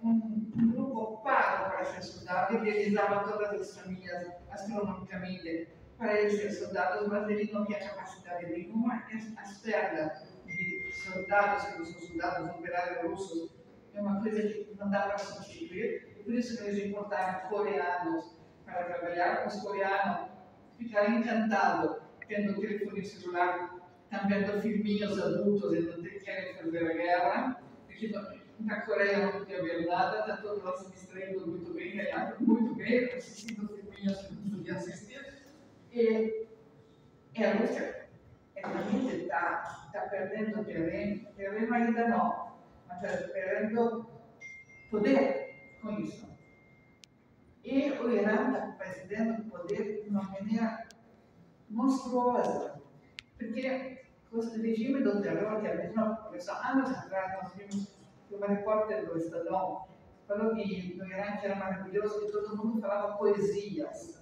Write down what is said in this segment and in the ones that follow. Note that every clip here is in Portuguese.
um grupo pago para ser soldado, ele realizava todas as famílias astronomicamente para ele ser soldado, mas ele não tinha capacidade nenhuma. As perdas de soldados, que não são soldados operários russos, é uma coisa que não dá para substituir, e por isso que eles importaram coreanos para trabalhar. Os coreanos ficaram encantados tendo o telefone celular, estão vendo filminhos adultos e não querem fazer a guerra, porque na Coreia não podia ver nada, está todo mundo se distraindo muito bem, ganhando muito bem, assistindo filminhos que não podia assistir. E a Rússia realmente está perdendo terreno ainda não, mas está perdendo poder com isso. E o Irã está perdendo poder de uma maneira monstruosa, porque o regime do terror, que a mesma começou anos atrás, nós vimos que uma repórter do Estadão falou que no Irã era maravilhoso, que todo mundo falava poesias.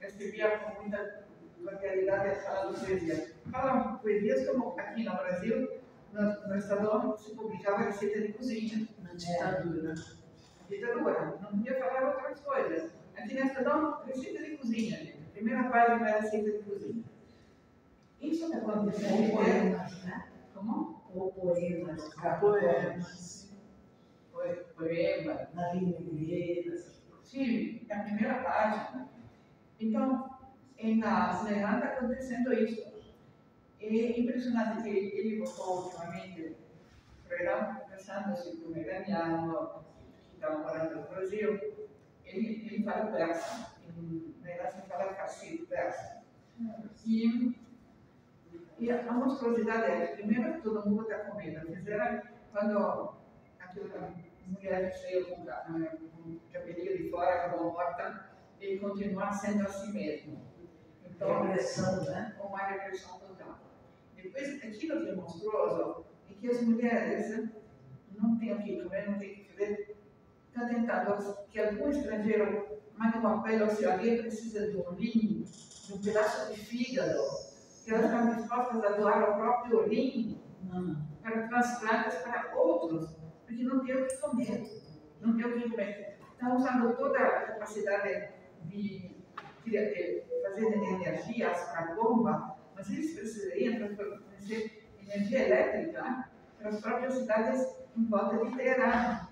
Eu escrevia com muita variedade falando poesias. Falavam poesias como aqui no Brasil, no Estadão se publicava receita de cozinha. Na ditadura. Ditadura, não podia falar outras coisas. Aqui no Estadão, receita de cozinha. Primeira página é receita de cozinha. Isso que aconteceu. Ou poemas, né? Como? Ou poemas. Poemas. Poemas. Na linha Vieira. Sim, é a primeira página. Então, na Irã está acontecendo isso. É impressionante que ele voltou ultimamente para o Irã, conversando-se com um iraniano que estava morando no Brasil. Ele fala persa. Na Irã se fala farsi, persa. E a monstruosidade é que, primeiro, que todo mundo está com medo. Fizeram quando aquela mulher que saiu com o cabelinho de fora, acabou morta, ele continua sendo assim mesmo. Então, repressão, né? Uma repressão total. Depois, aquilo que é monstruoso é que as mulheres não têm o que comer, não têm o que fazer. Está tentando que algum estrangeiro mande um apelo se alguém precisa de um rim, de um pedaço de fígado, que elas estão dispostas a doar o próprio rim para transplantes para outros, porque não tem o que comer. Não tem o que comer. Estão usando toda a capacidade de fazer energias para bomba, mas eles precisariam fornecer energia elétrica para as próprias cidades em volta de Teherã.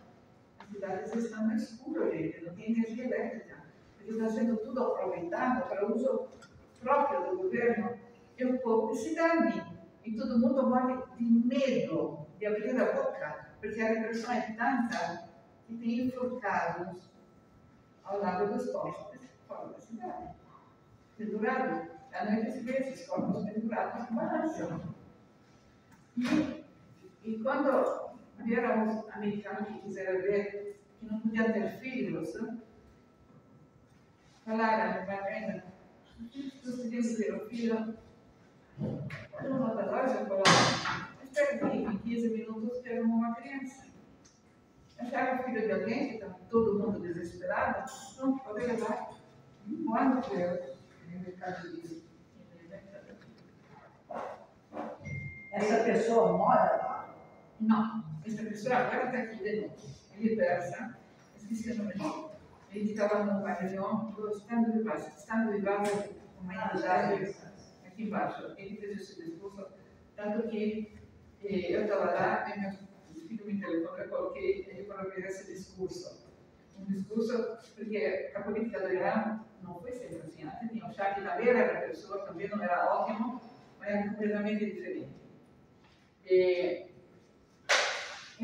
As cidades estão no escuro, gente, não tem energia elétrica, porque está sendo tudo aproveitado para uso próprio do governo, e o povo se dane. E todo mundo morre de medo de abrir a boca, porque a repressão é tanta que tem enforcados ao lado dos postes, fora da cidade. Pendurados. À noite se vê esses corpos pendurados com barração. E quando vieram os americanos que quiseram ver que não podiam ter filhos, falaram para a menina, nós queríamos ter um filho. Uma da loja falou, espera aqui, em 15 minutos ter uma criança. Acharam o filho de alguém, que está todo mundo desesperado, não pode levar. Quando que eu no mercado disso? Essa pessoa mora lá? Não, essa pessoa agora está aqui de novo. Ele é persa, esqueci o nome dele. Ele ficava no pavilhão do Estado de Base. Estado de Base, uma entidade aqui embaixo. Ele fez esse discurso, tanto que eu estava lá, e meu filho me telefonou, eu coloquei ele para ver esse discurso. Um discurso, porque a política do Irã não foi sempre assim. Antes tinha o Shah, que também era pessoa, também não era ótimo, mas era completamente diferente. E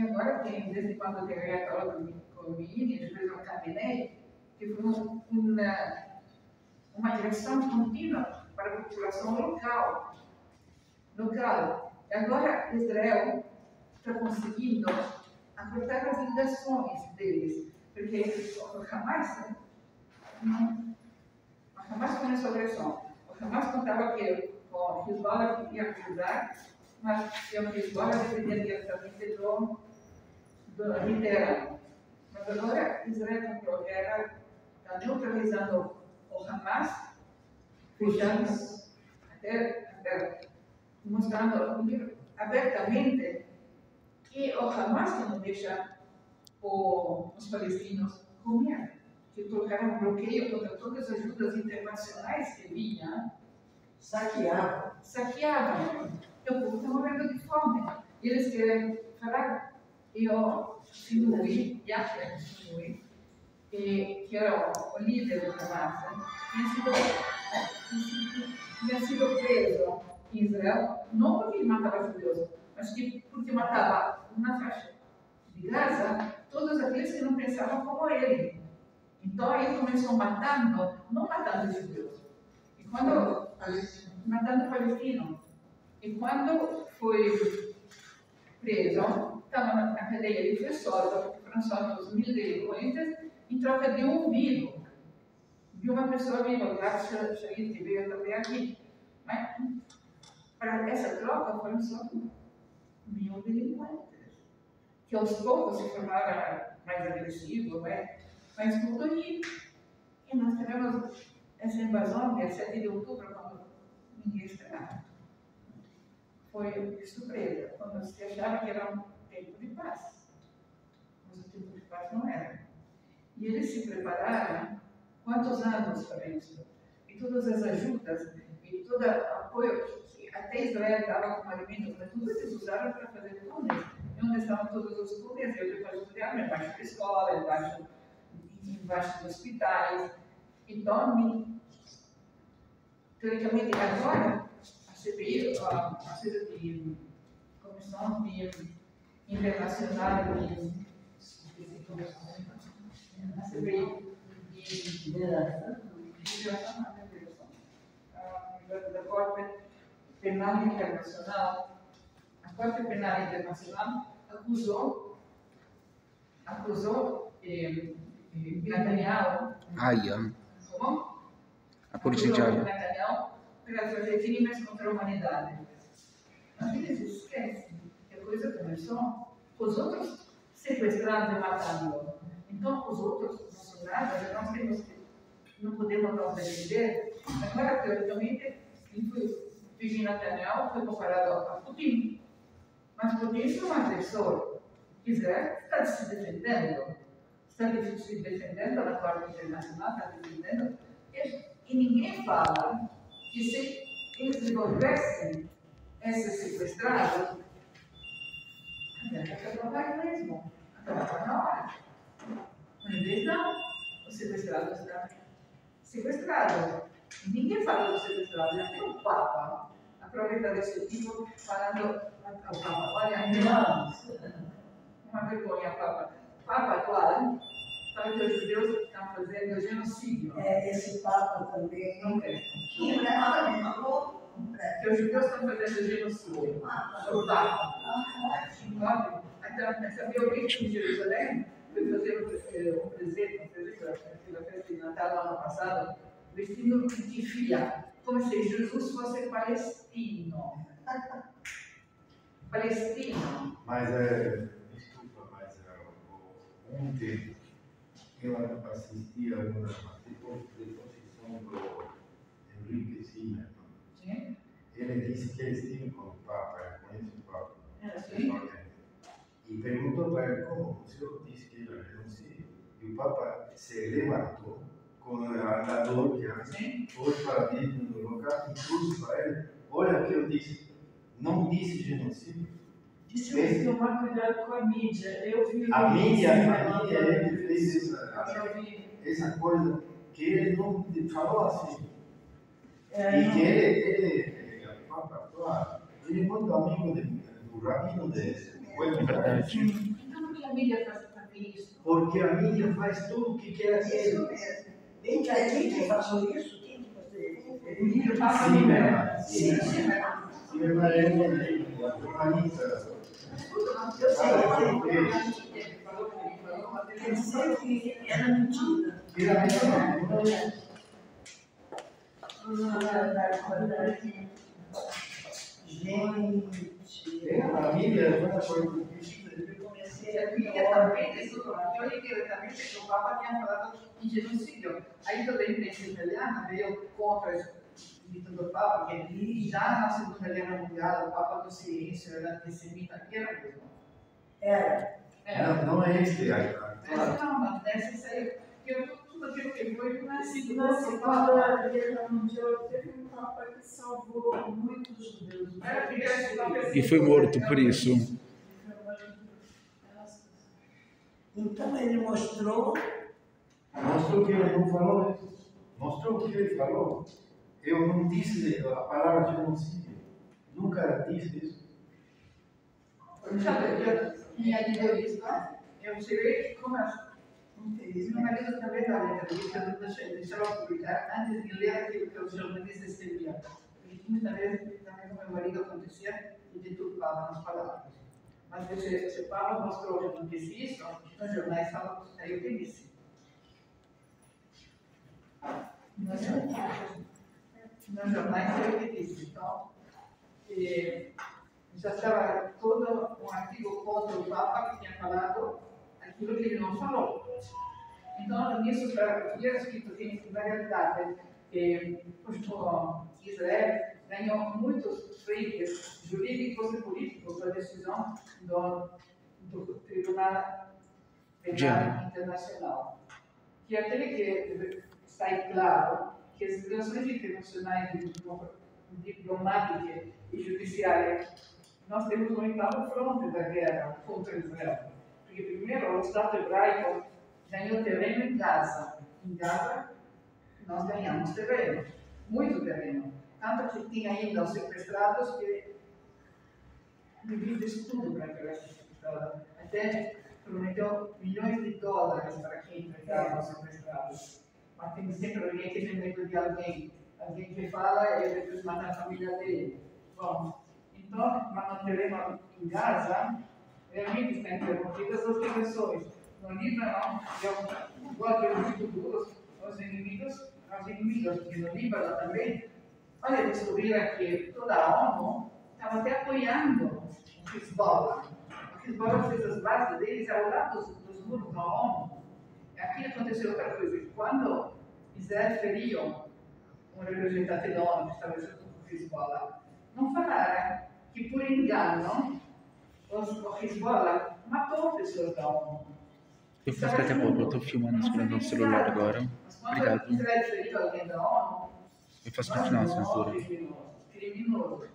agora tem, desde quando tem a aula com o Mini, depois eu caminhei, que foi uma direção contínua para a população local. E agora Israel está conseguindo acortar as ligações deles, porque o Hamas começou a agressão. O Hamas contava que o Hezbollah ia ajudar, mas que o Hezbollah dependia diretamente de Teherã. Mas agora Israel comprou guerra, está neutralizando o Hamas, fechando, até mostrando abertamente que o Hamas não deixa os palestinos com medo, que colocaram um bloqueio contra todas as ajudas internacionais que vinham, Saqueavam. saqueavam. E o povo está morrendo de fome. E eles querem falar, eu Sinui, Yahya Sinui, que era o líder do Hamas, tinha sido preso em Israel, não porque ele matava judeus, mas porque matava na faixa de Gaza todos aqueles que não pensavam como ele. Então ele começou matando, não matando judeus, e quando matando palestinos. E quando foi preso, estava na cadeia, ele foi solto, porque foram soltos 1000 delinquentes em troca de um vivo, de uma pessoa viva, o Gilad Shalit, que veio também aqui. Mas para essa troca foram só 1000 delinquentes, que aos poucos se tornaram mais agressivos, mas tudo aí. E nós tivemos essa invasão, dia 7 de outubro, quando ninguém esperava. Foi de surpresa, quando se achava que era um tempo de paz. Mas o tempo de paz não era. E eles se prepararam quantos anos para isso? E todas as ajudas, e todo o apoio, que até Israel dava como alimento, mas tudo eles usaram para fazer túneis. E onde estavam todos os túneis, eu para estudar, embaixo da escola, embaixo dos hospitais. Então, teoricamente, agora, a CPI, a Comissão Internacional de a CPI da Corte Penal Internacional, a Corte Penal Internacional acusou Netanyahu, como? A polícia de Haia. Netanyahu para fazer crimes contra a humanidade. Mas eles esquecem que a coisa começou com os outros sequestrando e matando. Então, os outros não são nada, nós temos que, não podemos nos defender. Agora, teoricamente, Bibi Netanyahu foi comparado a Putin. Mas Putin é um agressor. Israel está se defendendo na Corte Internacional, está defendendo. E ninguém fala que se eles devolvessem esses sequestrados, a guerra vai mesmo. Acabava na hora. Mas eles não. Os sequestrados estão sequestrados. E ninguém fala dos sequestrados. Até o Papa aproveita desse tipo falando ao Papa. Olha, uma vergonha, Papa. Papa, claro, fala que os judeus estão fazendo genocídio. Esse Papa também. Não quer. Que Que os judeus estão fazendo genocídio. O Papa. Então, essa violência em Jerusalém foi fazer um presente para a festa de Natal no ano passado, vestido de filha, como se Jesus fosse palestino. Palestino. Mas desculpa, mas ontem eu assisti a uma deposição do Henrique Zimmermann. Sim? Ele disse que ele estive com o Papa, conhece o Papa. Sim? E perguntou para ele como o senhor disse que ele renunciou. E o Papa se levantou com a dor que foi para dentro do local e trouxe para ele. Olha o que eu disse. Não disse genocídio. Disse que tomar cuidado com a mídia. Eu vi A mídia ele fez essa coisa que ele não falou assim. E que ele é muito amigo do rabino desse. Então, por que a mídia faz isso? Porque a mídia faz tudo o que quer isso ser. mesmo. Quem que passou isso? Quem que passou isso? Papa Sim, Zimmermann. sim. Sim, mas ele é jornalista. Eu sei que ele disse que era mentira. Gente, A mídia é uma coisa difícil. eu comecei Eu li diretamente que o Papa tinha falado em genocídio. Aí toda a imprensa italiana veio contra o dito do Papa, que já na Segunda Guerra Mundial o Papa do silêncio era antissemita, que era mesmo. Era. Não é este aí. Essa não, mas nessa saiu. Tudo aquilo que foi nascido Na nesse Segunda Guerra Mundial teve um papa que salvou muitos judeus. E foi morto por isso. Então ele mostrou. Mostrou que ele não falou isso. Mostrou o que ele falou. Eu não disse a palavra genocídio. Nunca disse isso. Minha entrevista, eu tirei como meu marido também dava entrevista, eu deixava publicar antes de ler aquilo que os jornalistas escreviam. Porque muitas vezes também com meu marido acontecia e deturpava nas palavras. Mas se o Papa mostrou que não disse isso, nos jornais falam que saiu que disse. Nos jornais saiu que disse. Então, já estava todo um artigo contra o Papa que tinha falado aquilo que ele não falou. Então, nisso, eu escrito que, na realidade, Israel ganhou muitos frentes jurídicos e políticos da decisão do Tribunal Penal Internacional. Que aquele que está claro que as relações internacionais diplomáticas e judiciárias, nós temos um oitavo fronte da guerra contra Israel. Porque, primeiro, o Estado hebraico ganhou terreno em Gaza. Em Gaza, nós ganhamos terreno, muito terreno. Tanto que tinha ainda os sequestrados que devido isso tudo para aquela sequestrada. Até prometeu milhões de dólares para quem entregava os sequestrados. Mas tem sempre alguém que tem medo de alguém. Alguém que fala e depois mata a família dele. Bom, então, mas no terreno em Gaza, realmente estão interrompidas as ligações. No Líbano, igual que os muito duros, os inimigos, porque no Líbano também, olha, descobriram que toda a ONU estava até apoiando o Hezbollah. O Hezbollah fez as bases deles ao lado dos muros da ONU. Aqui aconteceu outra coisa, quando Israel feriu um representante da ONU que estava junto com o Hezbollah, não falaram que por engano o Hezbollah matou pessoas da ONU. Eu faço daqui a pouco, eu estou filmando no celular agora. Obrigado. Israel feriu alguém da ONU, Eu faço continuar a assinatura. Criminoso.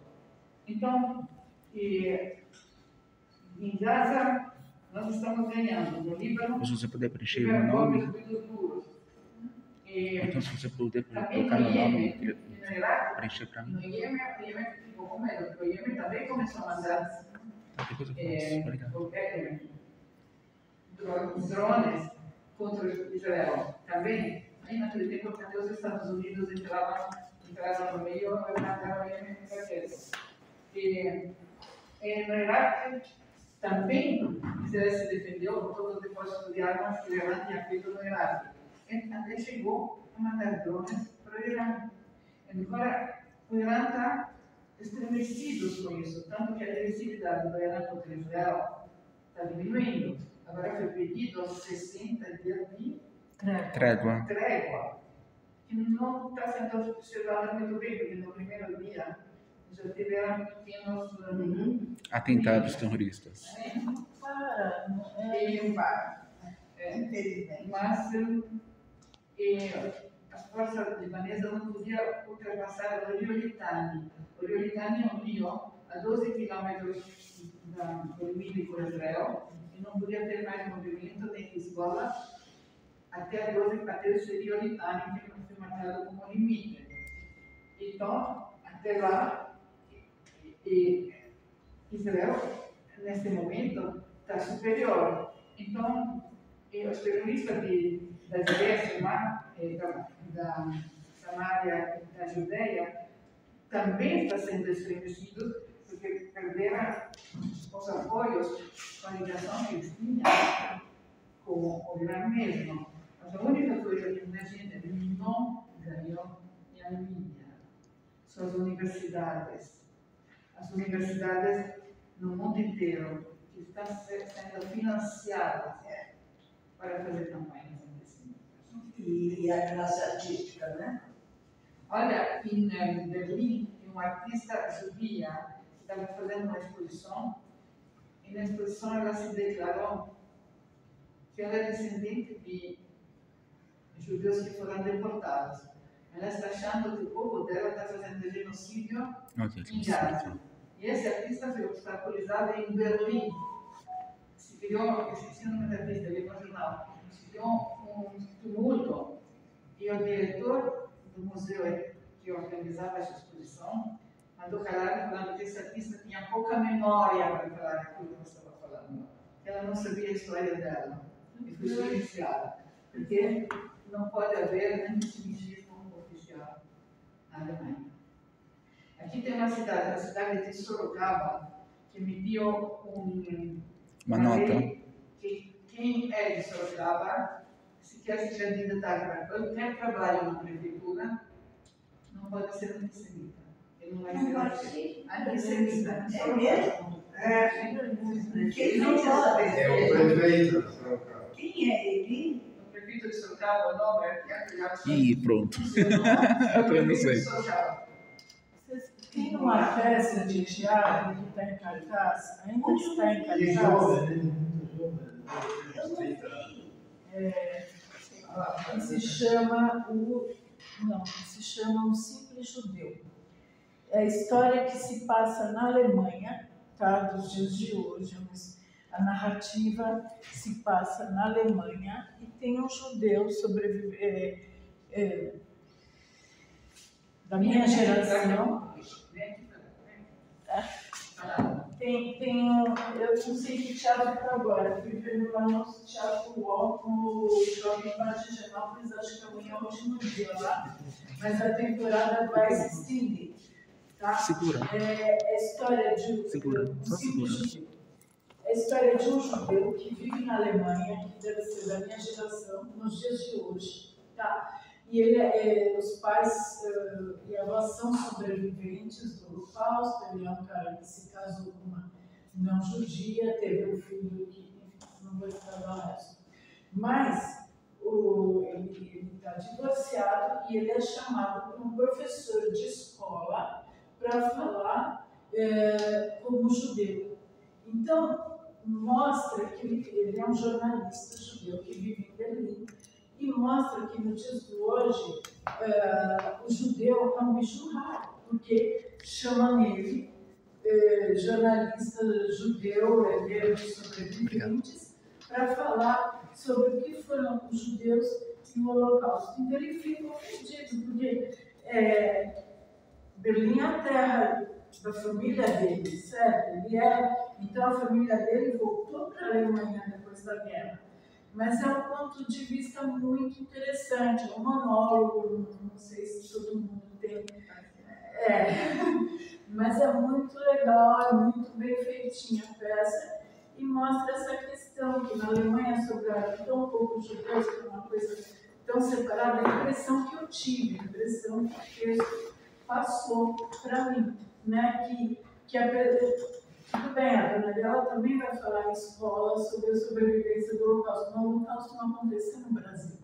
Então, em Gaza, nós estamos ganhando. No Líbano, Se você puder preencher o meu nome, então se você puder colocar meu nome, preencher para mim. No Iêmen ficou com medo, porque o Iêmen também começou a mandar Depois eu faço. Obrigado. Drones contra Israel. Também, aí naquele tempo, quando os Estados Unidos entravam no meio, eu mandava o Iêmen para eles. E no Iraque, também Israel se defendeu com todos os depósitos de armas que o Irã tinha feito no Iraque. Ele até chegou a mandar drones para o Irã. Agora, o Irã está estremecido com isso, tanto que a agressividade do Irã contra Israel está diminuindo. Agora foi pedido 60 dias de Trégua. Que não está sendo observado muito bem, porque no primeiro dia já tiveram pequenos Atentados terroristas. Mas as forças libanesas não podiam ultrapassar o rio Litani. O rio Litani é um rio a 12 quilômetros do limite com Israel, e não podia ter mais movimento nem Hezbollah até esse rio Litani, que foi marcado como limite. Então, até lá, Israel, neste momento, está superior. Então, os terroristas da Judéia, da Samária e da Judéia também estão sendo estremecidos, porque perderam os apoios com a ligação que eles tinham com o Irã mesmo. Mas a única coisa que a gente não ganhou é a mídia, são as universidades. As universidades no mundo inteiro que estão sendo financiadas para fazer campanhas antissemitas. E a classe artística, né? Olha, em Berlim, tem uma artista judia que estava fazendo uma exposição, e na exposição ela se declarou que ela é descendente de judeus que foram deportados. Ela está achando que o povo dela está fazendo genocídio em Gaza. E essa artista foi obstaculizada em Berlim. Se criou, esqueci o nome da artista, li no jornal, se criou um tumulto. E o diretor do museu que organizava essa exposição mandou calar falando que essa artista tinha pouca memória para falar aquilo que eu estava falando. Ela não sabia a história dela. E foi silenciada. Porque não pode haver antissemitismo oficial na Alemanha. Aqui tem uma cidade, a cidade de Sorocaba, que emitiu Uma nota. Que quem é de Sorocaba, se quer se candidatar para qualquer trabalho na prefeitura, não pode ser antissemita. Ele não vai ser antissemita. É mesmo? Quem não É pode? o prefeito de Sorocaba. Quem é ele? O prefeito de Sorocaba, não, é Ih, pronto. Eu não sei. Tem uma peça de teatro que está em cartaz, ainda está em E é cartaz, jovem, né? Muito jovem. Eu não 30 sei. que se chama se chama Um Simples Judeu. É a história que se passa na Alemanha, tá, dos dias de hoje, mas a narrativa se passa na Alemanha e tem um judeu da minha geração. Eu não sei que teatro está agora, fui ver lá no Teatro UOL, no Shopping Parque de Genópolis, acho que amanhã é o último dia lá, mas a temporada vai se estender. Tá? Segura. É a história de Segura, só segura. É a história de um judeu que vive na Alemanha, que deve ser da minha geração, nos dias de hoje. Tá? E os pais e avós são sobreviventes do Holocausto. Ele é um cara que se casou com uma não judia, teve um filho que, enfim, não vou falar o resto. Mas ele está divorciado e ele é chamado por um professor de escola para falar como judeu. Então, mostra que ele é um jornalista judeu que vive em Berlim. E mostra que nos dias de hoje o judeu é um bicho raro, porque chamam ele jornalista judeu, herdeiro de sobreviventes, para falar sobre o que foram os judeus no Holocausto. Então ele fica ofendido, porque Berlim é a terra da família dele, certo? Então a família dele voltou para a Alemanha depois da guerra. Mas é um ponto de vista muito interessante, é um monólogo, não sei se todo mundo tem. Mas é muito legal, é muito bem feitinha a peça e mostra essa questão que na Alemanha sobraram tão poucos judeus, que é uma coisa tão separada, a impressão que eu tive, a impressão que o texto passou para mim, né? Tudo bem, a dona dela também vai falar em escola sobre a sobrevivência do Holocausto. Mas o Holocausto não aconteceu no Brasil.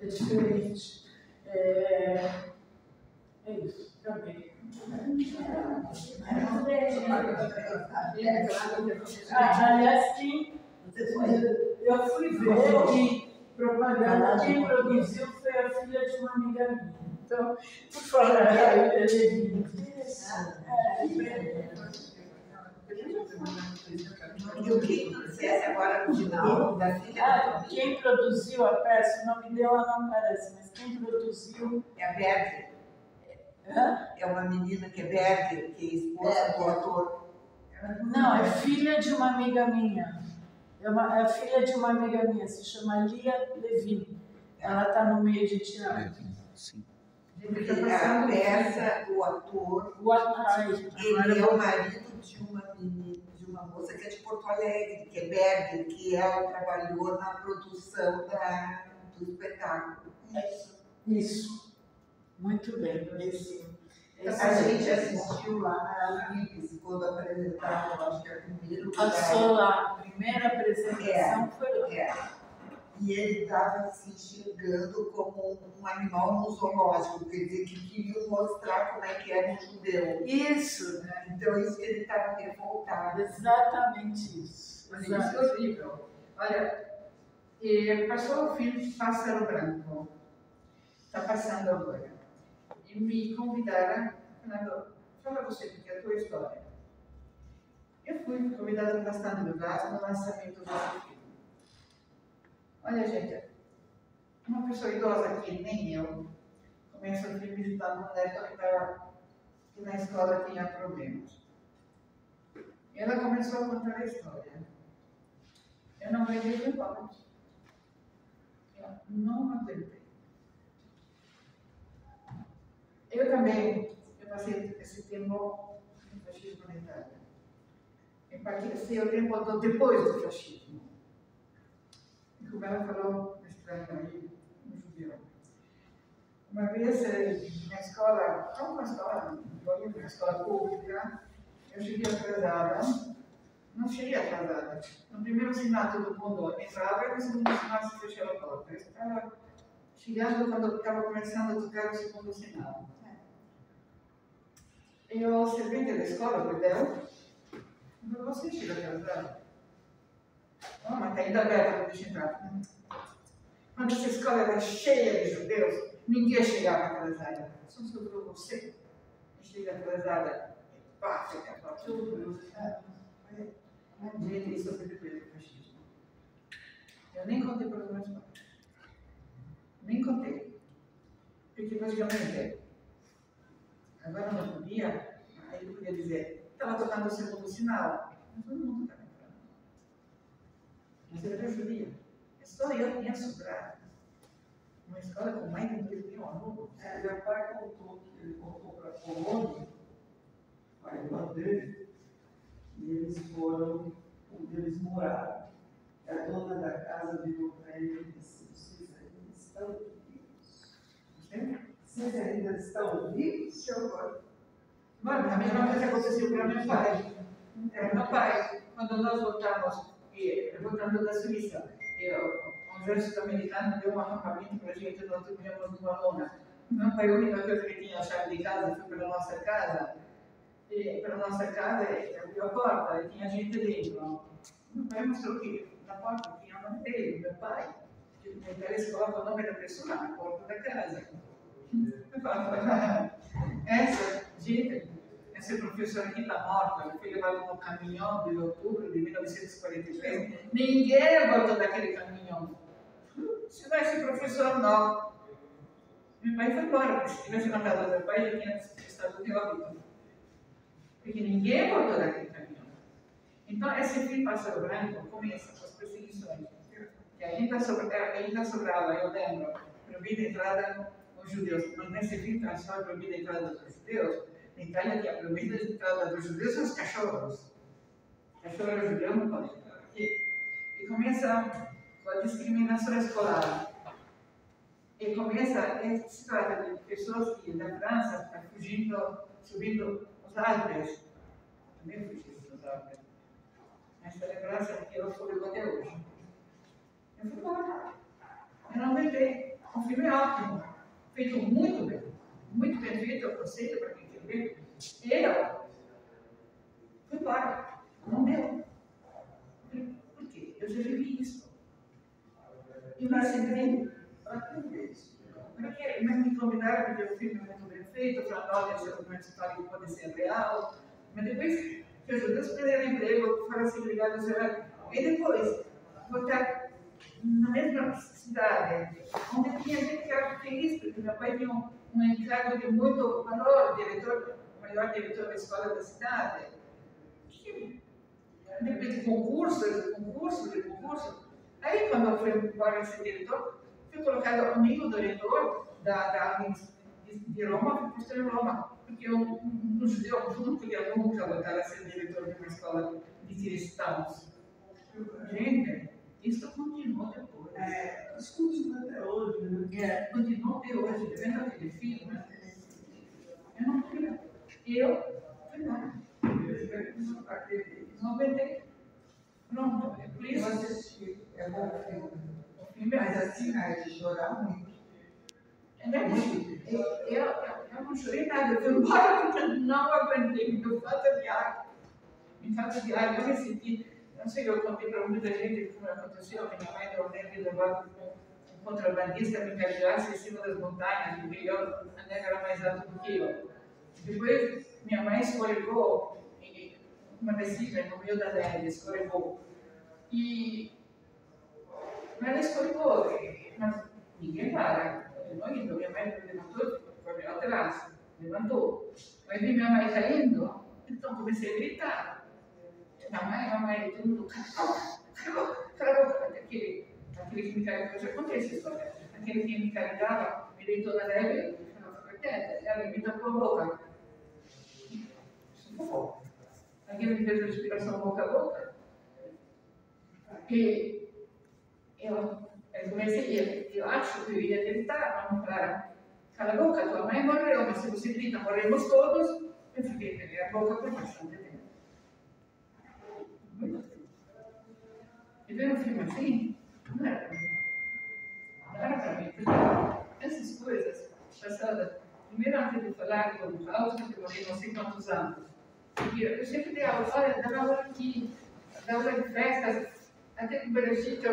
É diferente. É isso, acabei. Aliás, eu fui ver que propaganda, quem produziu foi a filha de uma amiga minha. Então, por falar, E o que tu dissesse agora no final da filha? Quem produziu a peça, o nome dela não aparece, mas quem produziu É a Berger. É uma menina que é Berger, que é esposa do ator. Não, é filha de uma amiga minha. É filha de uma amiga minha, se chama Lia Levin. Ela está no meio de teatro. Sim. A peça, o ator, ele é o marido de uma menina, de uma moça que é de Porto Alegre, que é Berger, que ela trabalhou na produção do espetáculo. Isso. Muito bem. A gente assistiu lá na Libes, quando apresentaram, acho que a primeira. Passou lá, a primeira apresentação foi lá. E ele estava se enxergando como um animal no zoológico, quer dizer, que queria mostrar como é que era um judeu. Isso. Então, isso que ele estava revoltado. Exatamente isso. Mas isso é horrível. Olha, e passou o filme Pássaro Branco. Está passando agora. E me convidaram, falando, fala você, porque é a tua história. Eu fui convidada bastante vezes no lançamento desse filme. Olha, gente, uma pessoa idosa que nem eu, começou a visitar um neto que na escola tinha problemas. E ela começou a contar a história. Eu não aguentei por embora. Eu não aguentei. Eu também, eu passei esse tempo no fascismo na Itália. Eu passei o tempo todo depois do fascismo. E como ela falou, estranho aí, um judeu. Uma vez, na escola, não uma escola, uma escola pública, eu cheguei atrasada. Não cheguei atrasada. No primeiro sinal todo mundo entrava e no segundo sinal se fechava a porta. Eu estava chegando quando estava começando a tocar o segundo sinal. E o servente da escola, o Del, falou, você chega atrasado? Oh, mas está ainda aberta, não deixa entrar. Quando essa escola era cheia de judeus, ninguém chegava atrasada. Só sobrou você. E chega atrasada. E pá, fica para tudo. Gente, isso foi depois do fascismo. Eu nem contei para os meus pais. Nem contei. Porque basicamente, agora não podia, aí eu podia dizer, estava tocando o segundo sinal. Mas todo mundo estava entrando. Mas eu era judia. Só eu tinha sobrado. Uma escola com mais de 2.000 alunos. Meu pai contou que ele voltou para a Polônia, a irmã dele, e eles foram onde eles moraram. A dona da casa virou para ele e disse, vocês ainda estão vivos? Vocês ainda estão vivos, seu pai? Mano, a mesma coisa aconteceu para meu pai. Meu pai, quando nós voltamos, voltando da Suíça, o exército americano deu um acampamento para a gente, nós tivemos uma lona. Meu pai, a única coisa que tinha a chave de casa foi para a nossa casa. E para a nossa casa, abriu a porta e tinha gente dentro. Meu pai mostrou que na porta tinha o nome dele, meu pai. Então eles colocam o nome da pessoa na porta da casa. Esse professor aqui está morto, ele foi levado no caminhão de outubro de 1943. Ninguém voltou daquele caminhão. Se não é esse professor, não. Meu pai foi embora, porque se tivesse na casa do meu pai, já tinha estado de óbito. Porque ninguém voltou daquele caminhão. Então, esse filme Pássaro Branco começa com as perseguições. Que ainda sobrava, eu lembro, proibida a entrada dos judeus. Mas nesse filme não só proibida a entrada dos judeus. Na Itália tinha proibida a entrada dos judeus e os cachorros. Cachorro judeu não pode entrar aqui. E começa com a discriminação escolar. E começa, se trata de pessoas que da França estão fugindo, subindo os Alpes. Também fugiram dos Alpes. Essa lembrança que eu fui até hoje. Eu fui embora. Eu não aguentei. O filme é ótimo. Feito muito bem feito, eu conceito para quem quer ver. Eu fui embora. Não deu. Por quê? Eu já vivi isso. E mais sempre para aprender isso. Porque me convidaram porque o filme é muito bem feito, falaram, olha, essa é uma história que pode ser real. Mas depois que os judeus perderam emprego, foram segregados, e depois voltar na mesma cidade, onde tinha gente que era feliz, porque meu pai tinha um encargo de muito valor, o melhor diretor da escola da cidade. De repente, concurso. Aí, quando eu fui embora esse diretor, fui colocado amigo do diretor de Roma, fui posto em Roma, porque um judeu não podia nunca voltar a ser diretor de uma escola de cristãos. Gente, isso continua depois. Isso continua até hoje, né? Continua até hoje, vendo aquele filme. Eu não queria. Eu fui lá. Não aguentei. Pronto, é por isso. Eu assisti, é bom o filme. O filme é Mas assim, é de chorar muito. Eu não chorei nada, eu fui embora porque não aguentei, me deu falta de ar. Me falta de ar, eu me senti não sei, eu contei para muita gente como aconteceu, que minha mãe deu neve levar um contrabandista me carregasse em cima das montanhas, porque a neve era mais alta do que eu. Depois, minha mãe escorregou em uma descida no meio da neve, escorregou. E ela escorregou, mas ninguém para. Minha mãe levantou, correu atrás, levantou. Aí vi minha mãe caindo, então comecei a gritar. Mamãe, todo mundo, cala a boca. Aquele que me carregava, eu já contei essa história. Aquele que me carregava, me deitou na neve, ela me tapou a boca. Aquele me fez a respiração boca a boca. E eu comecei, eu acho que eu ia gritar, vamos falar, cala a boca, tua mãe morreu, mas se você grita, morremos todos. Eu fiquei com a boca por bastante tempo. E ver um filme assim, não era para mim. Não era para mim, porque essas coisas passadas, primeiro antes de falar com o Alto, que eu morri não sei quantos anos, porque eu sempre dei aula, olha, dava aula aqui, dava aula de festas, até que o Berechito,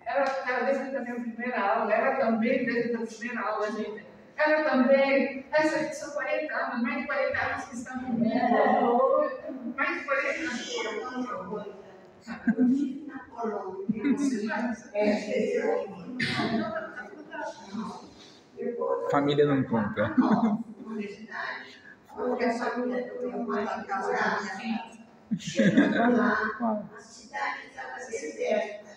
ela desde a minha primeira aula, ela também desde a primeira aula, gente. Ela também, essa são 40 anos, mais de 40 anos que estão comigo. Mais de 40 anos. Eu tive na Colômbia. Família não conta. Universidade, onde a família do meu marido morava. Chegando lá, a cidade estava deserta.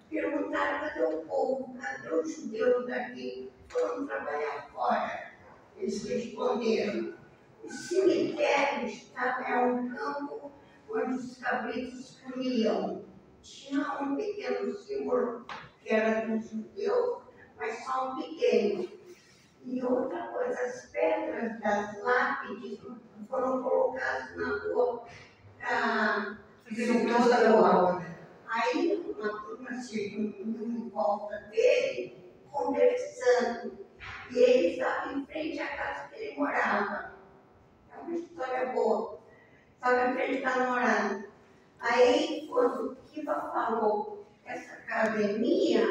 Perguntaram cadê o povo, cadê os judeus daqui? Foram trabalhar fora. Eles responderam: o cemitério é um campo onde os cabritos comiam. Tinha um pequeno símbolo que era dos judeus, mas só um pequeno. E outra coisa, as pedras das lápides foram colocadas na rua para toda a rua. Aí uma turma chegou em volta dele, conversando, e ele estava em frente à casa que ele morava. É uma história boa. Estava em frente à casa morando. Aí, quando o Kiva falou, essa casa é minha,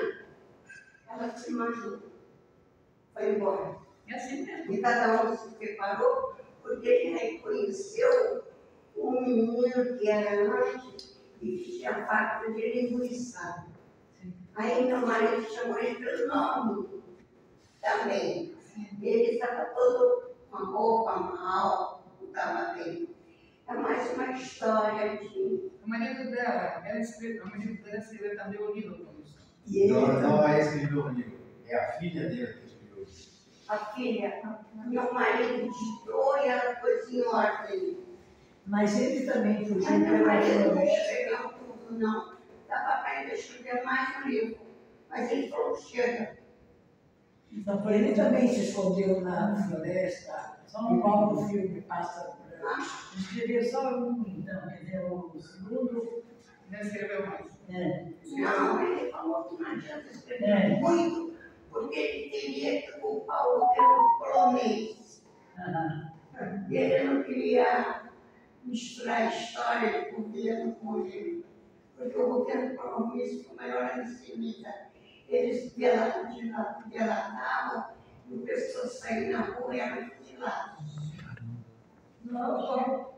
ela se machucou. Foi embora. É assim mesmo. E cada um se preparou, porque ele reconheceu um menino que era antes e que tinha fábrica de linguiça. Aí meu marido chamou ele pelo nome também. Ele estava todo com a roupa mal, não estava bem. É mais uma história de... O marido dela, o marido dela escreveu também o livro com isso. Não é escreveu o livro, é a filha dele que escreveu o livro. A filha, meu marido ditou e ela pôs em ordem. Mas ele também fugiu Mas meu pela marido não floresta. escreveu tudo, não. Dava para ainda escrever mais um livro. Mas ele falou, chega. Então, ele também se escondeu na floresta, igual no filme passa. Escreveu só um, então, quer dizer, o segundo. Não escreveu mais. Não, ele falou que não adianta escrever muito, porque ele teria que culpar o governo polonês. E ele não queria misturar a história do governo com ele, porque o governo polonês foi o maior antissemita. Eles delatavam e o pessoal saía na rua e eram fuzilados. Não,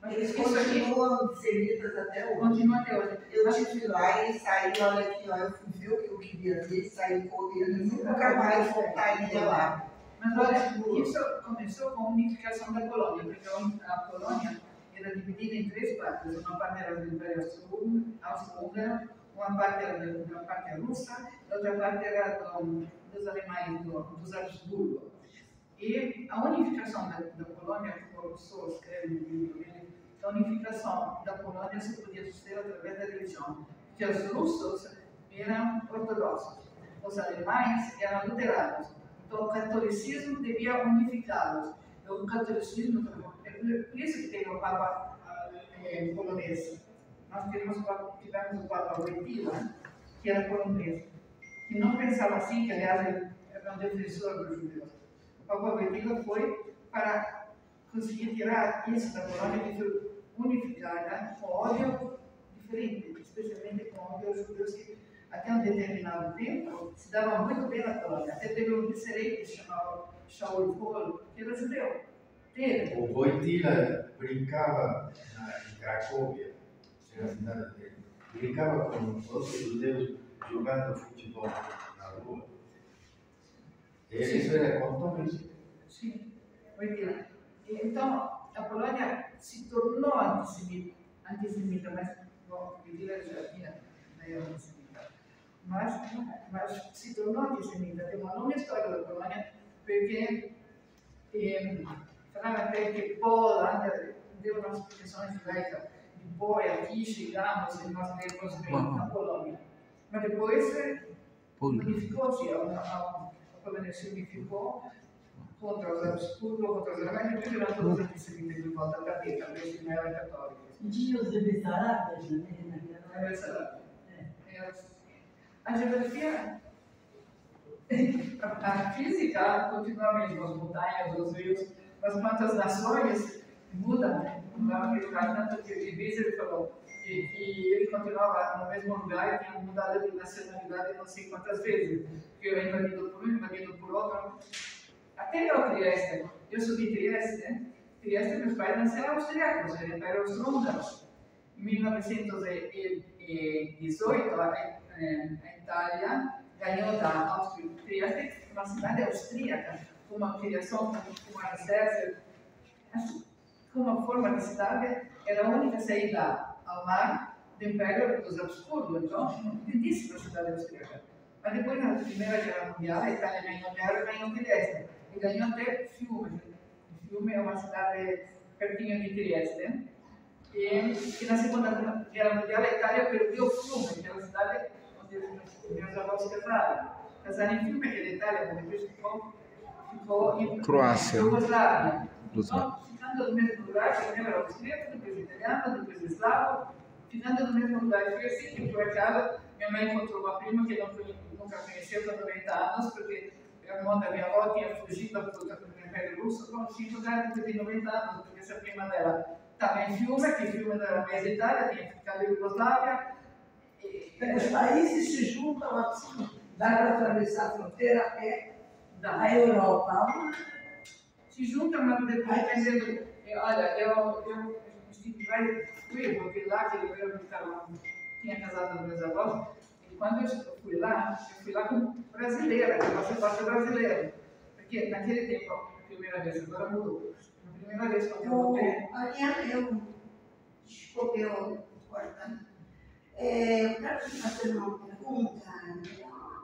Eles continuam antissemitas até hoje. Continua até hoje. Eu estive lá e saí, olha aqui, ó, eu fui ver o que eu queria ver, saí correndo, nunca mais voltaria lá. Mas olha, isso começou com a unificação da Polônia, porque a Polônia era dividida em 3 partes. Uma parte era do Império Austro-Húngaro, uma parte era da parte russa, e outra parte era dos alemães, dos Habsburgo. E a unificação da Polônia, como o professor escreve no livro dele, a unificação da Polônia se podia suceder através da religião, porque os russos eram ortodoxos, os alemães eram luteranos. Então, o catolicismo devia unificá-los. O catolicismo, é por isso que tem o Papa polonês. Nós tivemos o Papa Wojtyła, que era polonês, que não pensava assim, que aliás ele era um defensor dos judeus. O Papa Wojtyła foi para conseguir tirar isso da Polônia, que foi unificada, com ódio, de diferente, especialmente com os judeus que até um determinado tempo se davam muito bem na Polônia. Até teve um vice-rei que se chamava Shaul Polo, que era judeu. Teve. O Wojtyla brincava em Cracóvia, era a cidade dele, brincava com outros judeus jogando futebol na rua. Isso era contou isso. Sim, Wojtyla. Então, a Polônia se tornou antissemita, mas Wojtyla já tinha antissemita. Mas se tornou antissemita. Tem uma longa história da Polônia, porque falaram até que Polônia deu umas expressões judaicas de boia, aqui chegamos e nós temos bem na Polônia. Mas depois unificou-se, a Polônia se unificou contra os obscuros, contra os alemães, e depois eram todos antissemitas de volta a também se não eram católicos. E tinha os Bessarabes, né? A geografia, a física continua a mesma, as montanhas, os rios, mas quantas nações mudam, né? Tanto que o Wieser falou que ele continuava no mesmo lugar e tinha mudado de nacionalidade não sei quantas vezes, que eu invadido por um, invadido por outro. Até eu, Trieste, eu sou de Trieste, né? Trieste, meus pais nasceram austríacos, eram austro-húngaros. Em 1918, a Itália ganhou da Áustria. Trieste, uma cidade austríaca, com uma criação, com uma reserva, com uma forma de cidade, era a única saída ao mar do Império dos Habsburgos, então, lindíssima cidade austríaca. Mas depois, na Primeira Guerra Mundial, a Itália ganhou a guerra e ganhou Trieste. E ganhou até Fiume. Fiume é uma cidade pertinho de Trieste. E na Segunda Guerra Mundial, a Itália perdeu Fiume, que é a cidade onde meus avós casaram. Casaram em Fiume, que é da Itália, mas depois ficou em Croácia. Iugoslávia. Então, ficando no mesmo lugar, primeiro era austríaco, depois italiano, depois eslavo, ficando no mesmo lugar. Foi assim que, por acaso, minha mãe encontrou uma prima que nunca conheceu com 90 anos, porque a irmã da minha avó tinha fugido do Império Russo com 5 lugares de 90 anos, porque essa prima dela estava em Fiume, que Fiume não era mais Itália, tinha ficado em Iugoslávia. Os países se juntam assim, dá para atravessar a fronteira até a Europa. Se juntam, mas dependendo. Olha, eu estive fui, porque lá que eu tinha casado com meus avós, e quando eu fui lá como brasileira, que eu faço brasileira. Porque naquele tempo, a primeira vez, agora mudou. A primeira vez quando eu voltei. Desculpe eu cortando. Eu quero te fazer uma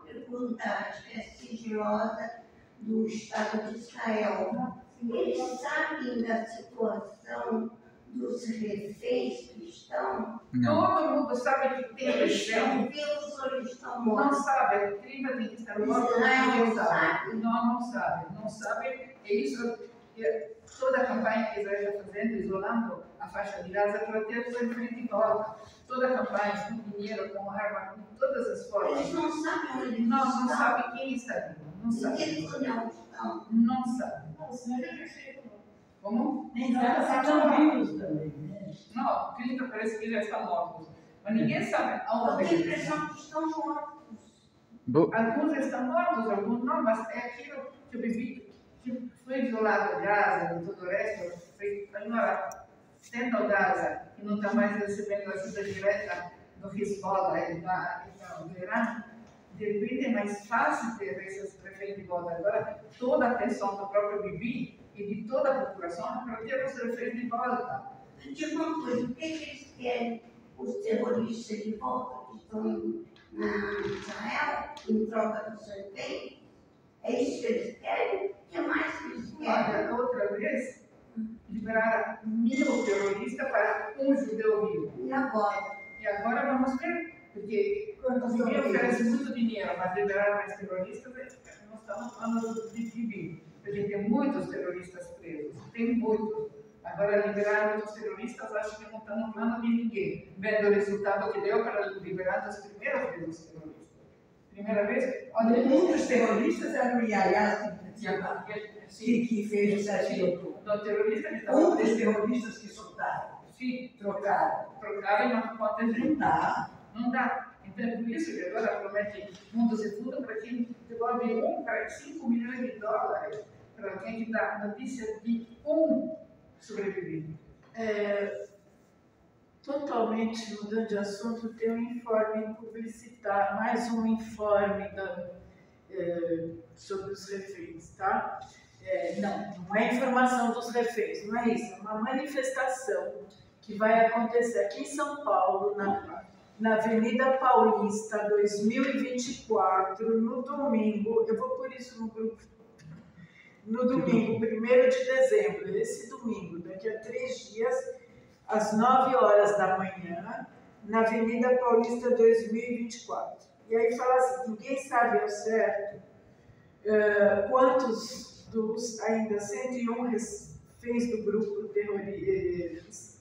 pergunta prestigiosa do Estado de Israel. Eles sabem da situação dos reféns que estão? Todo mundo sabe que tem refém. Vivos ou estão Não mortos? sabe, a prima tem que estar morta. Israel não sabe. Não sabe. É isso. Toda a campanha que Israel está fazendo, isolando a faixa de Gaza, para ter o frente em volta. Toda a campanha, com dinheiro, com arma, com todas as formas. Eles não sabem onde eles Não estão. sabe quem está vivo. Não Em sabe. que túnel estão? Não sabe. Como? Estão vivos também, né? Não, 30 parece que já estão mortos. Mas ninguém sabe Eu aonde tenho a eles estão. impressão que estão mortos. Alguns estão mortos, alguns não, mas é aquilo que eu vivi, que foi isolado de Gaza e todo o resto, foi agora dentro de Gaza e não está mais recebendo ajuda direta do Hezbollah e do Irã. De repente é mais fácil ter esses reféns de volta. Agora, toda a atenção do próprio Bibi e de toda a população para ter os reféns de volta. Me diga uma coisa, o que eles querem, os terroristas de volta que estão em Israel, em troca dos reféns? É isso que eles querem? O que mais que eles querem? Olha, outra vez, liberaram 1000 terroristas para um judeu vivo. E agora? E agora vamos ver, porque o Bibi oferece muito dinheiro, mas liberar mais terroristas, nós estamos falando de Bibi, porque tem muitos terroristas presos, tem muitos. Agora, liberar muitos terroristas, acho que não está no plano de ninguém, vendo o resultado que deu para liberar as primeiras vezes os terroristas. Primeira vez, olha, Um dos terroristas era o Yahya que fez o 7 de outubro. do terrorista que estava Um dos terroristas que soltaram. trocaram e não pode ter. Não dá. Não dá. Então é por isso que agora promete mundos e fundos para quem devolve para 5 milhões de dólares para quem que dá notícia de um sobrevivente. Totalmente mudando de assunto, tem um informe publicitário, mais um informe sobre os reféns, tá? Não é informação dos reféns, não é isso, é uma manifestação que vai acontecer aqui em São Paulo, na Avenida Paulista, 2024, no domingo, eu vou pôr isso no grupo, no domingo, 1º de dezembro, esse domingo, daqui a 3 dias, às 9 horas da manhã, na Avenida Paulista 2024. E aí fala assim, ninguém sabe ao certo quantos dos ainda 101 reféns do grupo terrorista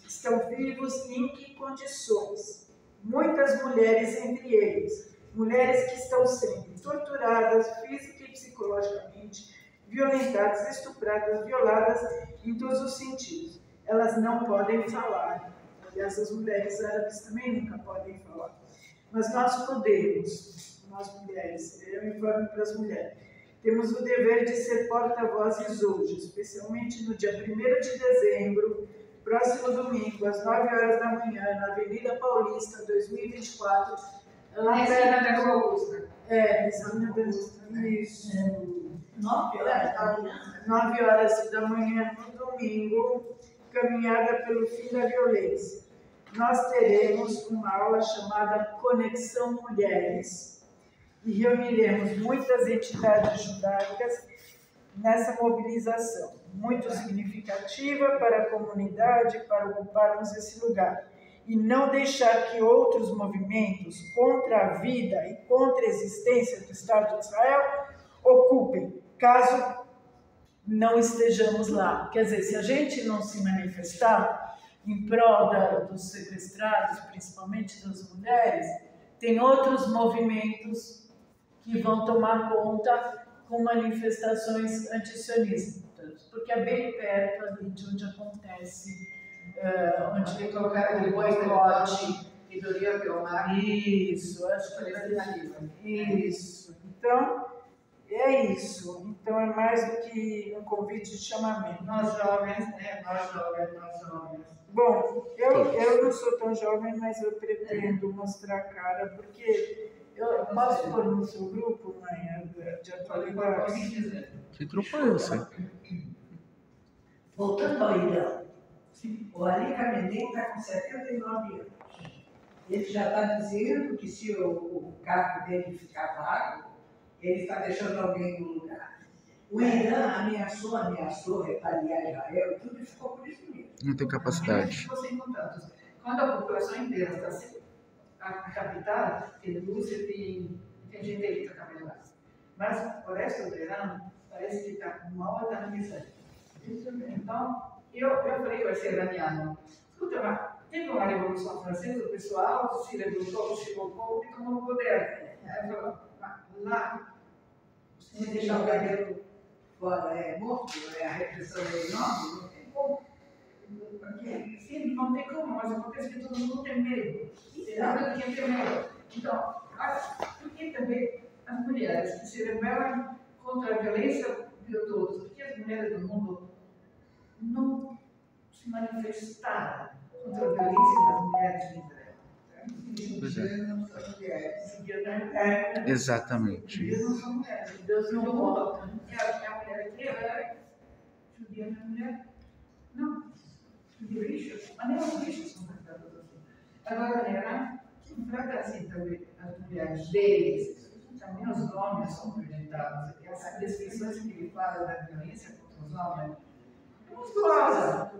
estão vivos e em que condições. Muitas mulheres entre eles, mulheres que estão sendo torturadas física e psicologicamente, violentadas, estupradas, violadas em todos os sentidos. Elas não podem falar. Aliás, as mulheres árabes também nunca podem falar. Mas nós podemos, nós mulheres, é um informe para as mulheres. Temos o dever de ser porta-vozes hoje, especialmente no dia 1º de dezembro, próximo domingo, às 9 horas da manhã, na Avenida Paulista, 2024. Lá esquina da Rua Augusta. Esquina da Isso. 9 horas da manhã? 9 horas da manhã, no domingo, caminhada pelo fim da violência. Nós teremos uma aula chamada Conexão Mulheres e reuniremos muitas entidades judaicas nessa mobilização, muito significativa para a comunidade, para ocuparmos esse lugar. E não deixar que outros movimentos contra a vida e contra a existência do Estado de Israel ocupem, caso não estejamos lá. Quer dizer, se a gente não se manifestar em prol dos sequestrados, principalmente das mulheres, tem outros movimentos que vão tomar conta com manifestações antisionistas, porque é bem perto ali de onde acontece, onde colocaram o boicote e do Rio Piomar. Isso, acho que é isso. Então, é isso. Então, é mais do que um convite de chamamento. Nós jovens, né? Nós jovens. Bom, eu não sou tão jovem, mas eu pretendo mostrar a cara, porque eu posso pôr no seu grupo, mãe, de atualidade? Que grupo é esse? Voltando ao Irã, o Ali Khamenei está com 79 anos. Ele já está dizendo que se o cargo dele ficar vago, ele está deixando alguém no lugar. O Irã ameaçou retaliar Israel e tudo, e ficou por isso mesmo. Não tem capacidade. Quando a população inteira está assim, a capital tem Rússia, tem gente aí que está caminhando. Mas o resto do Irã parece que está uma outra missão. Então, eu falei com esse iraniano, escuta, mas teve uma revolução francesa, o pessoal se revoltou, se colocou e tomou o poder. Aí falou, lá, se deixar o cabelo fora é morto, a repressão é enorme, não tem como. Sim, não tem como, mas acontece que todo mundo tem medo. Então, por que também as mulheres que se rebelam contra a violência de todos? Porque as mulheres do mundo não se manifestaram contra a violência das mulheres de Israel. Pois é. Exatamente. Judias não são mulheres. Deus não volta. É a mulher que é judia, não é mulher? Não. De bichos, mas nem os bichos são tratados assim. Agora, né, não trata assim também as mulheres deles, também os homens são projetados. Essas descrições que ele fala da violência contra os homens, monstruosa.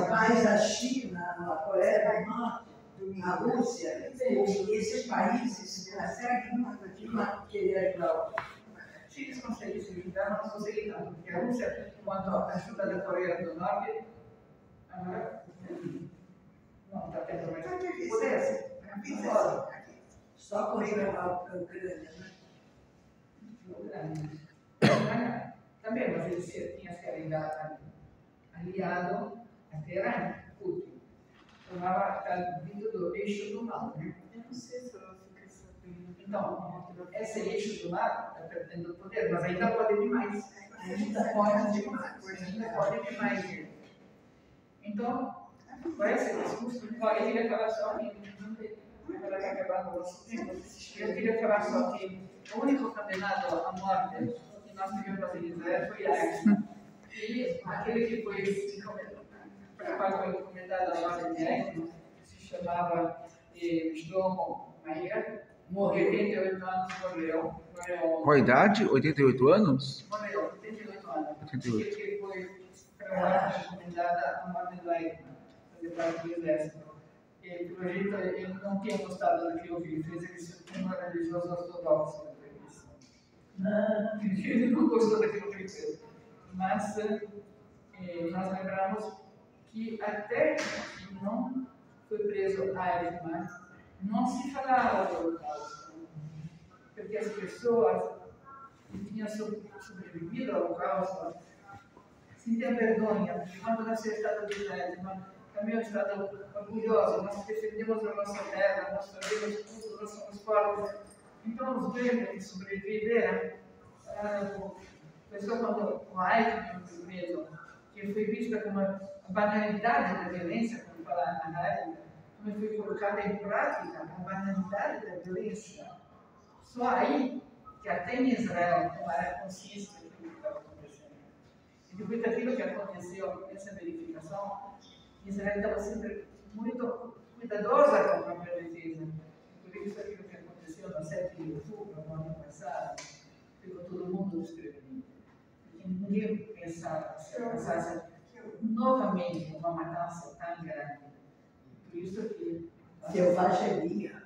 Mas a China, a Coreia do Norte, a Rússia, esses países conseguem querer ajudar. Se eles conseguem se ajudar, não conseguem tanto, porque a Rússia, quanto à ajuda da Coreia do Norte, agora não está tendo mais poder. Só contra a Ucrânia, né? Ucrânia. também, mas ele tinha se aliado a Teherã, Putin. Estava vindo do eixo do mal, né? Eu não sei se ela fica sabendo. Então, esse eixo do mal está perdendo poder, mas ainda pode vir mais. Ainda pode vir mais. Ainda pode vir mais. Então, com esse discurso, eu queria falar só que, agora que acabar o nosso tempo, eu queria falar só que o único condenado à morte que nós tivemos a Israel foi Eichmann. E aquele que foi para qual foi encomendado a morte de Eichmann, que se chamava Shlomo Meyer, morreu 88 anos, morreu. Qual a idade? 88 anos? Morreu, 88 anos. 88. Que foi encomendada a morte de Eichmann, fazer parte do exército. E, pelo jeito, ele não tinha gostado do que eu vi, fez ele ser um religioso ortodoxo. Ele não gostou daquilo que ele fez. Mas nós lembramos que até que não foi preso Eichmann, não se falava do Holocausto, porque as pessoas que tinham sobrevivido ao Holocausto sentiam vergonha, porque quando nasceu o Estado de Israel, também é um Estado orgulhoso, nós defendemos a nossa terra, nós fazemos tudo, nós somos fortes. Então, os velhos que sobreviveram, a pessoa quando o Eichmann foi preso, que foi vista como a banalidade da violência, como fala na rádio, como foi colocada em prática a banalidade da violência. Só aí, que até em Israel tomaram consciência daquilo que estava acontecendo. E depois daquilo que aconteceu, essa verificação, Israel estava sempre muito cuidadosa com a própria defesa. Por isso, aquilo que aconteceu no 7 de outubro, no ano passado, ficou todo mundo desprevenido. Porque ninguém pensava se passasse novamente uma matança tão grande. Por isso que... Selvageria.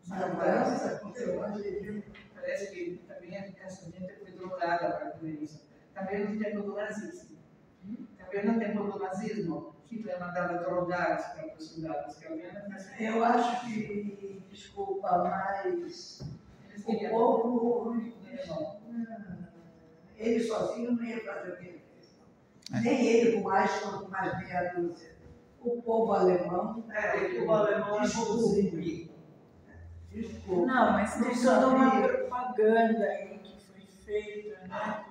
Matança com selvageria. Parece que também essa gente foi drogada para fazer isso. Também no tempo do nazismo. Também no tempo do nazismo, Hitler mandava drogar os próprios soldados. Eu acho que, desculpa, mas o povo, ele sozinho não ia fazer o que ele fez. Nem ele com mais meia dúzia. O povo alemão, desculpe. Não, mas tem toda uma propaganda aí que foi feita, né?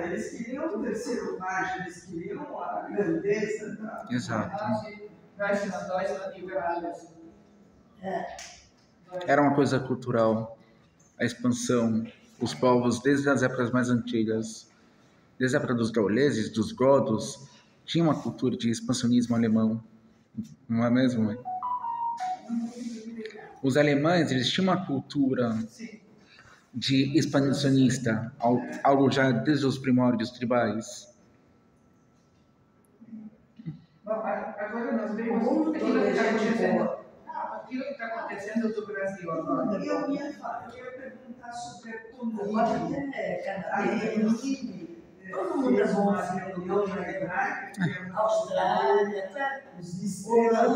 Eles queriam o terceiro Reich, eles queriam a grandeza da... Exato. É. Era uma coisa cultural, a expansão, os povos desde as épocas mais antigas, desde a época dos gauleses, dos godos, tinha uma cultura de expansionismo alemão, não é mesmo, mãe? Os alemães, eles tinham uma cultura de expansionista, algo já desde os primórdios tribais. Bom, agora nós vemos aquilo que está acontecendo do Brasil agora. Eu ia perguntar sobre a economia. Todo mundo é bom assim, Austrália, os estrelas,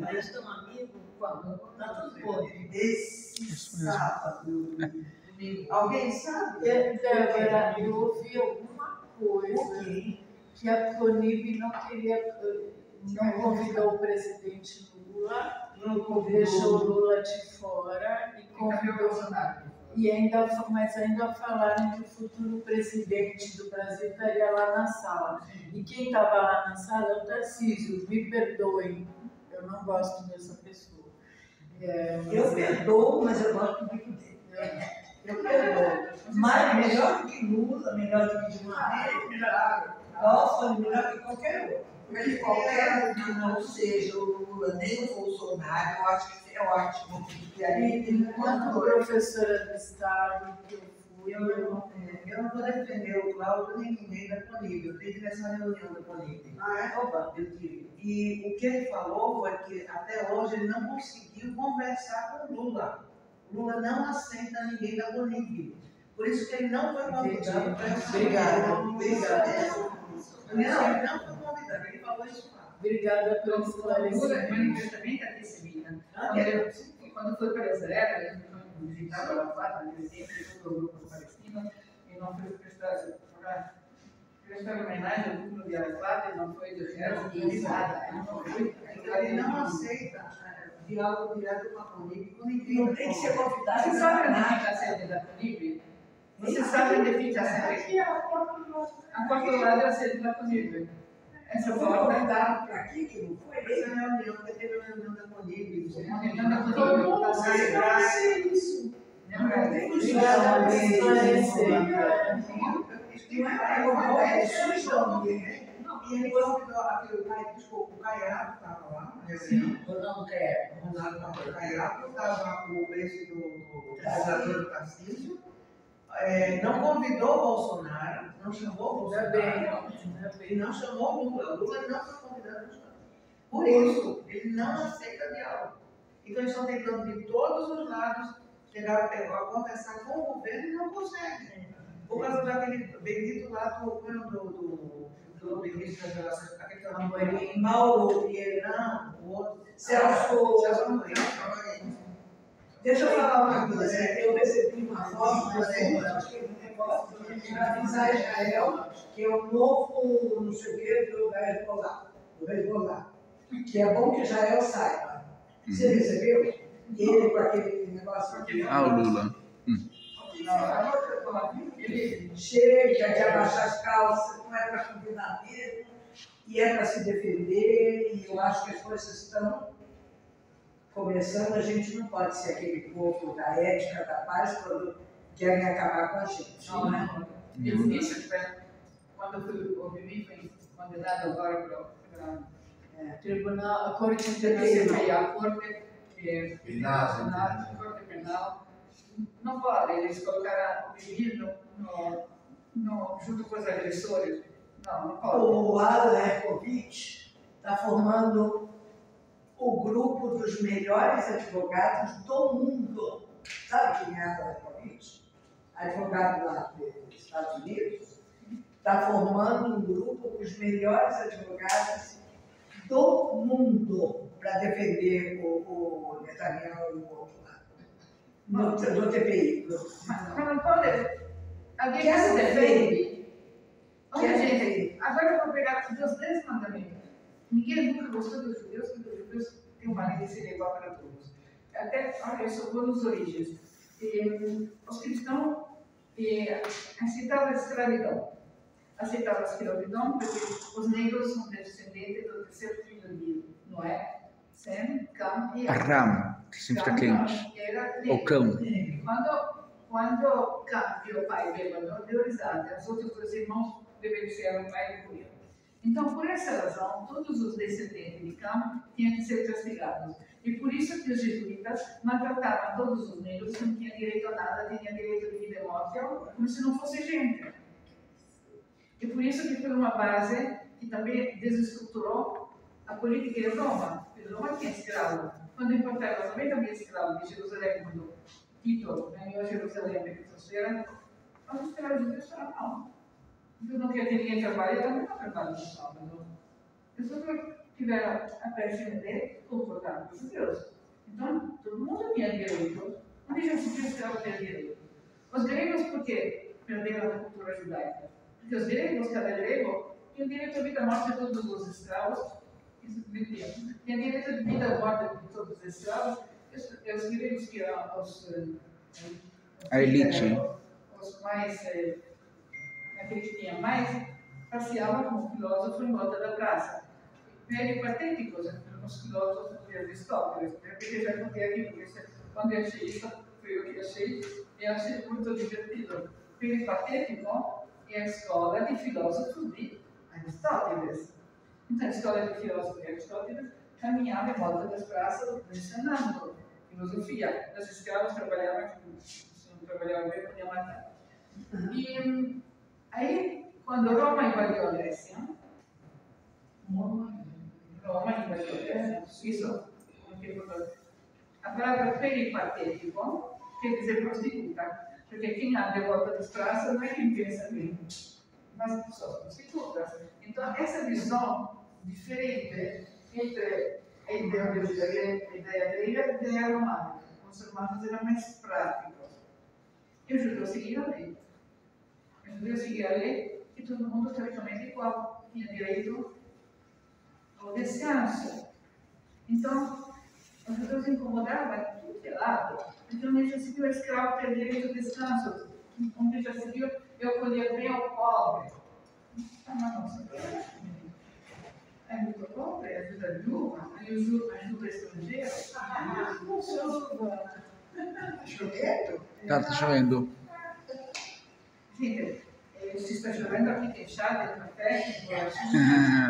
mas estão amigos, está tudo bom. Esse sábado, alguém sabe? Eu ouvi alguma coisa que a Conib não convidou o presidente Lula, deixou o Lula de fora e convidou o Bolsonaro. Mas ainda falaram que o futuro presidente do Brasil estaria lá na sala. E quem estava lá na sala é o Tarcísio. Me perdoem, eu não gosto dessa pessoa. Eu perdoo, mas eu gosto muito dele. Eu perdoo. Mas melhor do que Lula, melhor do que Dilma, melhor que qualquer outro. Porque qualquer um que não seja o Lula nem o Bolsonaro, eu acho que é ótimo. E aí, enquanto professora do Estado que eu fui, eu não vou defender o Cláudio nem ninguém da Conib. Eu tive nessa reunião da Conib. Opa. Eu tive. E o que ele falou foi que até hoje ele não conseguiu conversar com o Lula. O Lula não aceita ninguém da Conib. Por isso que ele não foi convidado para essa reunião. Obrigada. Por isso ele não foi convidado. Ele falou isso lá. Obrigada pelo esclarecimento. Manifestamente antissemita. Quando foi para Israel, ele visitava lá, presidente de todo o grupo palestino, e não foi prestar Questa homenagem ao núcleo de Arapati não foi do resto, de nada. Ele não aceita diálogo direto com a Conib, com ninguém. Não tem que ser convidado. Você sabe onde fica a sede da Conib? Você sabe onde fica a sede? Aqui é a porta do lado. A porta do lado é a sede da Conib. Essa Foi porta convidado para aqui, que não foi Essa ele. reunião, porque teve a reunião da Conib. é uma reunião da Todo Conib. mundo precisa isso. Lembra? Tem que Isso chegar é esclarecer. É sujo alguém. E ele convidou aquele pai, desculpa, o Caiado estava lá na reunião. Não quer. O Ronaldo estava o Caiado, estava o esse do senador Tarcísio. Não convidou o Bolsonaro, não chamou o Ainda Bolsonaro. bem. E não chamou o Lula. O Lula não foi convidado. Por isso, ele não aceita diálogo. Então, eles estão tentando de todos os lados chegar a conversar com o governo e não conseguem. Por causa daquele bendito lá do ministro das Relações, aquele Amorim, Mauro Vieira, não, o outro. Celso. Amorim. Deixa eu falar uma coisa. Eu recebi uma foto para avisar Israel que é o novo, não sei o que, do Hezbollah. Que é bom que Israel saiba. Você recebeu? Ele com aquele negócio aqui. Ah, o Lula. Ele Chega de abaixar as calças, não é para combinar mesmo, e é para se defender, e eu acho que as coisas estão começando. A gente não pode ser aquele povo da ética, da paz, quando querem acabar com a gente. não, né? Eu disse, quando o Bibi foi condenado agora para Tribunal, a Corte Internacional. a Corte Penal. a Corte Penal, não pode, eles colocaram o Bibi junto com os agressores. Não pode. O Alan Erkovitch está formando o grupo dos melhores advogados do mundo. Sabe quem é Alan Erkovitch? Advogado lá dos Estados Unidos. Está formando um grupo com os melhores advogados do mundo para defender o Netanyahu e o outro lá. No TPI. Mas não pode. Alguém Quer que se defender? defende. Olha, Quer gente, defender? agora eu vou pegar os 10 mandamentos. Ninguém nunca gostou dos judeus, porque os judeus têm uma lei de ser igual para todos. Até, olha, eu só vou nas origens. Os cristãos aceitavam a escravidão. Aceitavam a escravidão porque os negros são descendentes do terceiro filho de Noé, Sem, Cam e Ram, que significa quente. Era Ou negro. cão. Quando Cam viu o pai bêbado, deu risada. Os outros dois irmãos obedeceram o pai e morreram. Então, por essa razão, todos os descendentes de Cam tinham que ser castigados. E por isso que os jesuítas maltratavam todos os negros que não tinham direito a nada, tinham direito de vida e morte, como se não fosse gente. E por isso que foi uma base que também desestruturou a política de Roma. Porque Roma tinha escravo. Quando importaram 90 mil escravos de Jerusalém, quando Tito ganhou Jerusalém e trouxeram, os escravos judeus falaram, não. Então não quer que ninguém trabalhe, também não trabalha no sábado. As pessoas tiveram a pressão de confortar com os judeus. Então, todo mundo tinha direito. Onde já se viu escravo ter direito? Os gregos, por quê? Perderam a cultura judaica. Porque os gregos, cada grego, tinha direito à vida e morte de todos os escravos. Isso tinha direito de vida e morte de todos os escravos. Os gregos que eram A elite. os mais, aqueles que tinham mais, passeavam como filósofos em volta da praça. Peripatéticos, os filósofos de Aristóteles. Eu já contei aqui, porque quando eu achei isso, foi eu que achei, e achei muito divertido. Peripatético é a escola de filósofos de Aristóteles. Então, a escola de filósofos de Aristóteles caminhava em volta das praças ensinando filosofia. Os escravos trabalhavam, se não trabalhavam bem, podiam matar. E aí, quando Roma invadiu a Grécia, isso, a palavra peripatético quer dizer prostituta, porque quem anda em volta das praças não é quem pensa bem, mas são prostitutas. Então, essa visão diferente entre a ideia grega e a ideia romana. Os romanos eram mais práticos. E os judeus seguiam a lei. Os judeus seguiam a lei, que todo mundo teoricamente igual, tinha direito ao descanso. Então, os judeus incomodavam tudo de lado. Então, onde já se viu escravo ter direito ao descanso? Onde já se viu eu colher bem ao pobre? Ah, não, é muito pobre, ajuda a viúva, ajuda estrangeiro. Tá chovendo? Tá chovendo. Gente, se está chovendo aqui, tem chá, tem café,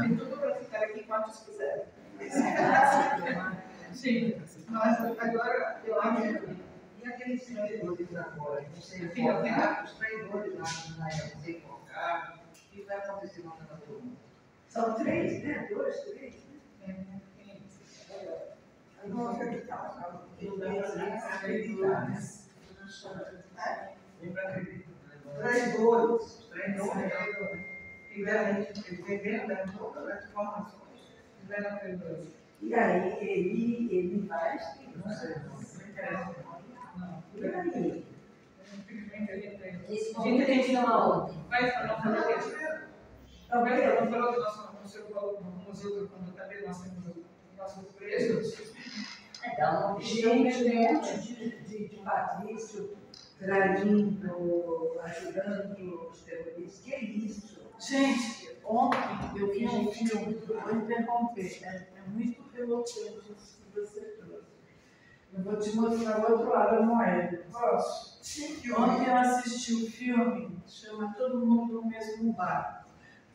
tem tudo para ficar aqui quantos quiserem. Sim, mas agora eu acho que. E aqueles traidores agora? Você focar, os traidores lá na você focar, o que vai acontecer com cada turma? São 3, né? 2, 3. Eu não acreditava. Eu não acreditava. Traidores. Eles venderam todas as informações. E aí ele vai, não sei, não interessa. E aí? A gente tem que ir aonde? Vai para não falar disso. Talvez ela não falou do nosso museu quando também nós temos nossos presos. Então, gente, de Patrício traindo, ajudando os terroristas. Que isso? Gente, ontem eu vi um filme, vou interromper, é muito relocante isso que você trouxe. Eu vou te mostrar o outro lado da moeda. Posso? Sim. Ontem eu assisti o filme, chama Todo Mundo no Mesmo Bar.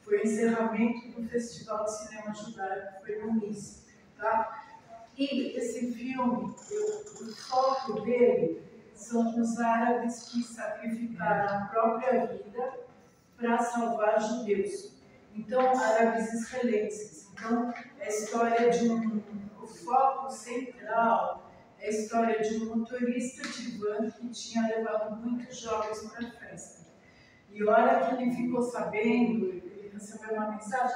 Foi o encerramento do Festival de Cinema Judaico, foi no Nice, tá? E esse filme, o foco dele são os árabes que sacrificaram a própria vida para salvar judeus. Então, árabes israelenses. Então, é a história de o foco central é a história de um motorista de van que tinha levado muitos jovens para a festa. E a hora que ele ficou sabendo, ele recebeu uma mensagem,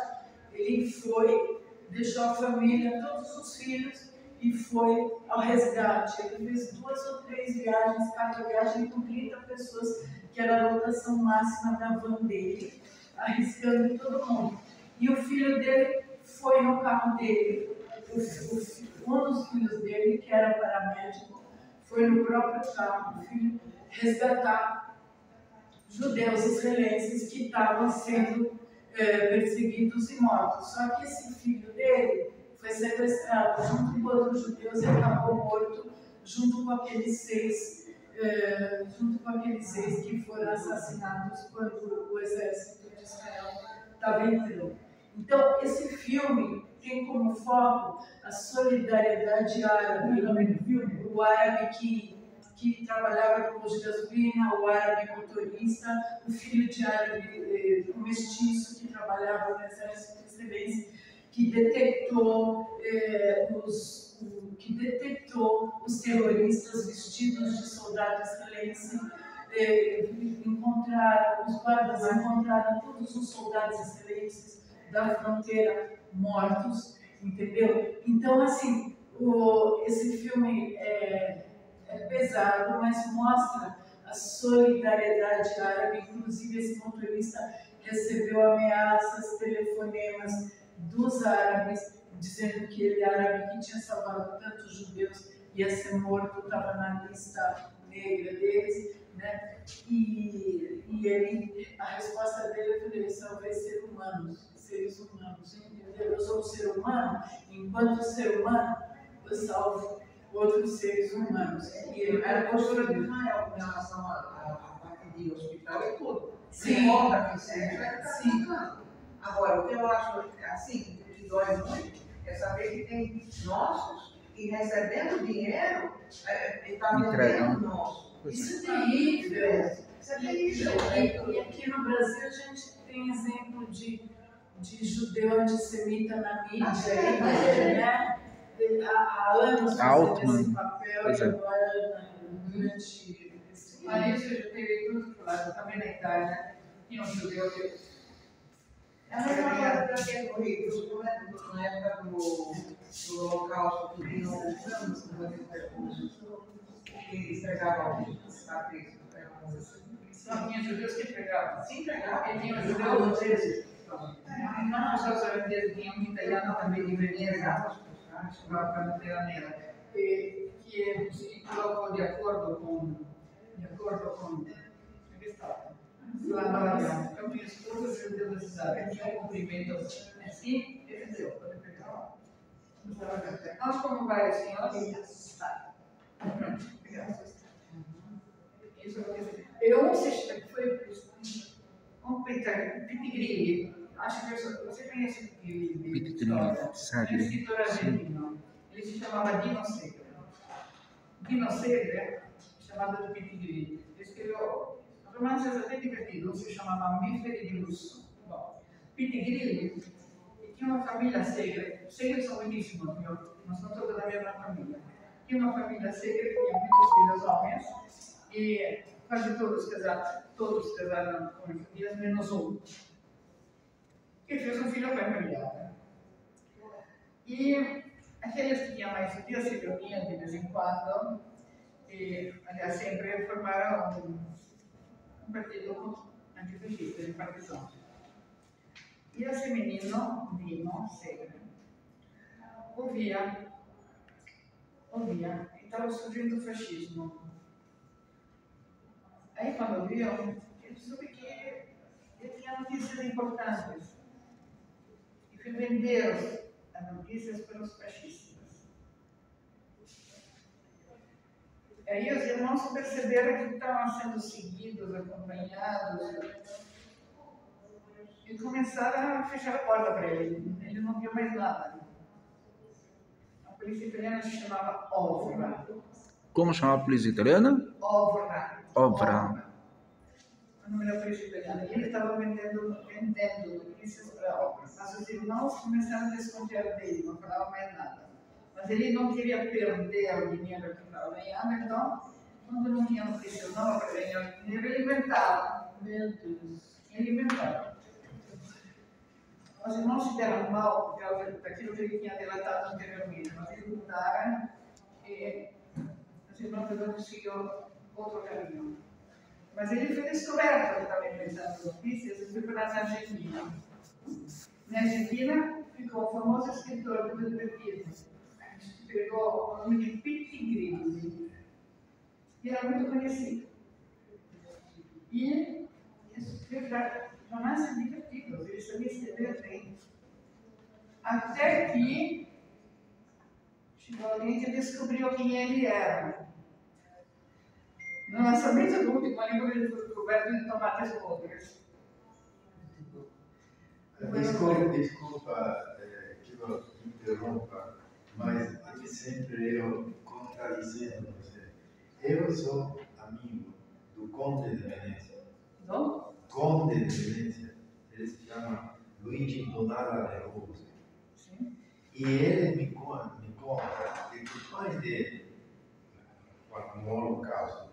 ele foi, deixou a família, todos os filhos, e foi ao resgate. Ele fez 2 ou 3 viagens, cada viagem com 30 pessoas, que era a lotação máxima da van dele, arriscando todo mundo. E o filho dele foi no carro dele. Um dos filhos dele, que era paramédico, foi no próprio carro do filho resgatar judeus israelenses que estavam sendo perseguidos e mortos. Só que esse filho dele foi sequestrado junto com outros judeus e acabou morto junto com aqueles 6 que foram assassinados quando o exército de Israel estava entrando. Então, esse filme tem como foco a solidariedade árabe. O árabe que trabalhava com os de gasolina, o árabe motorista, o filho de árabe, o mestiço que trabalhava no exército israelense, que detectou os terroristas vestidos de soldado israelense, os guardas encontraram todos os soldados israelenses da fronteira mortos, entendeu? Então, assim, esse filme é pesado, mas mostra a solidariedade árabe. Inclusive, esse motorista recebeu ameaças, telefonemas dos árabes, dizendo que ele, árabe que tinha salvado tantos judeus, ia ser morto, estava na lista negra deles, né? E a resposta dele foi: eu salvei seres humanos, entendeu? Eu sou um ser humano, enquanto ser humano, eu salvo outros seres humanos. E ele era a postura de Israel com relação à parte de hospital e tudo. Sim. Importa que seja, sim. Agora, o que eu acho assim, que dói muito, é saber que tem nossos que recebendo dinheiro, está vendendo nosso. Isso é terrível. Isso é terrível. E aqui no Brasil a gente tem exemplo de judeu antissemita na mídia, né? Há anos fazendo esse papel e agora durante esse Mas isso eu peguei tudo pro lado, também na Itália, tinha um judeu que... É a mesma coisa para quem é currículo, na época do Holocausto, que tinham anos que eles pegavam os patrícios. Não, tinha judeus que entregavam. Se entregar, E tinha eu judeus não só os holandeses, tinha um italiano também de Veneza, chamava Canutela Nera, que se colocou de acordo com eu conheço todos os judeus da cidade, tinha um cumprimento assim, ele deu, pode pegar. Nós, como vários senhores, eu foi um Pitigrilli. Acho que você conhece o Pitigrilli. É um escritor argentino. Ele se chamava Dino Segre. Dino Segre, chamado de Pitigrilli. Ele escreveu romances até divertidos, um se chama Mammiferi di Lusso. Bom, Pitigrilli tinha uma família Segre. Os Segres são muitíssimos, nós somos todos da mesma família. Tinha uma família Segre que tinha muitos filhos homens e quase todos casaram com filhas, menos um, que fez um filho para a família. E aqueles que tinham mais filhos se reuniam de vez em quando, e, aliás, sempre formaram um partido antifascista, de partizão. E esse menino, Dino Segre, ouvia, e estava surgindo o fascismo. Aí, quando viu, ele soube que ele tinha notícias importantes. E foi vender as notícias para os fascistas. Aí os irmãos perceberam que estavam sendo seguidos, acompanhados, e começaram a fechar a porta para ele. Ele não viu mais nada. A polícia italiana se chamava Ovra. Como chamava a polícia italiana? Ovra. O nome da polícia italiana. E ele estava vendendo notícias para Ovra. Mas os irmãos começaram a desconfiar dele, não falavam mais nada. Mas ele não queria perder o dinheiro que estava ganhando, então, quando não tinha notícia nova para ganhar o dinheiro, ele inventava. Meu Deus. Ele inventava. Os irmãos se deram mal por causa daquilo que ele tinha delatado anteriormente, mas eles mudaram e os irmãos resolveram seguir outro caminho. Mas ele foi descoberto que estava inventando notícias e foi para a Argentina. Na Argentina ficou o famoso escritor do divertido, que pegou o nome de Pitigrilli, e era muito conhecido. E escreveu romances divertidos, ele sabia escrever bem. Até que chegou alguém que descobriu quem ele era. No lançamento do último livro, ele foi coberto de tomates podres. Desculpa que eu interrompa, mas ele sempre eu contradizendo você. Eu sou amigo do Conde de Venezia. Não? Conde de Venezia. Ele se chama Luigi Donada de Rose. Sim. E ele me conta que o pai dele, no Holocausto,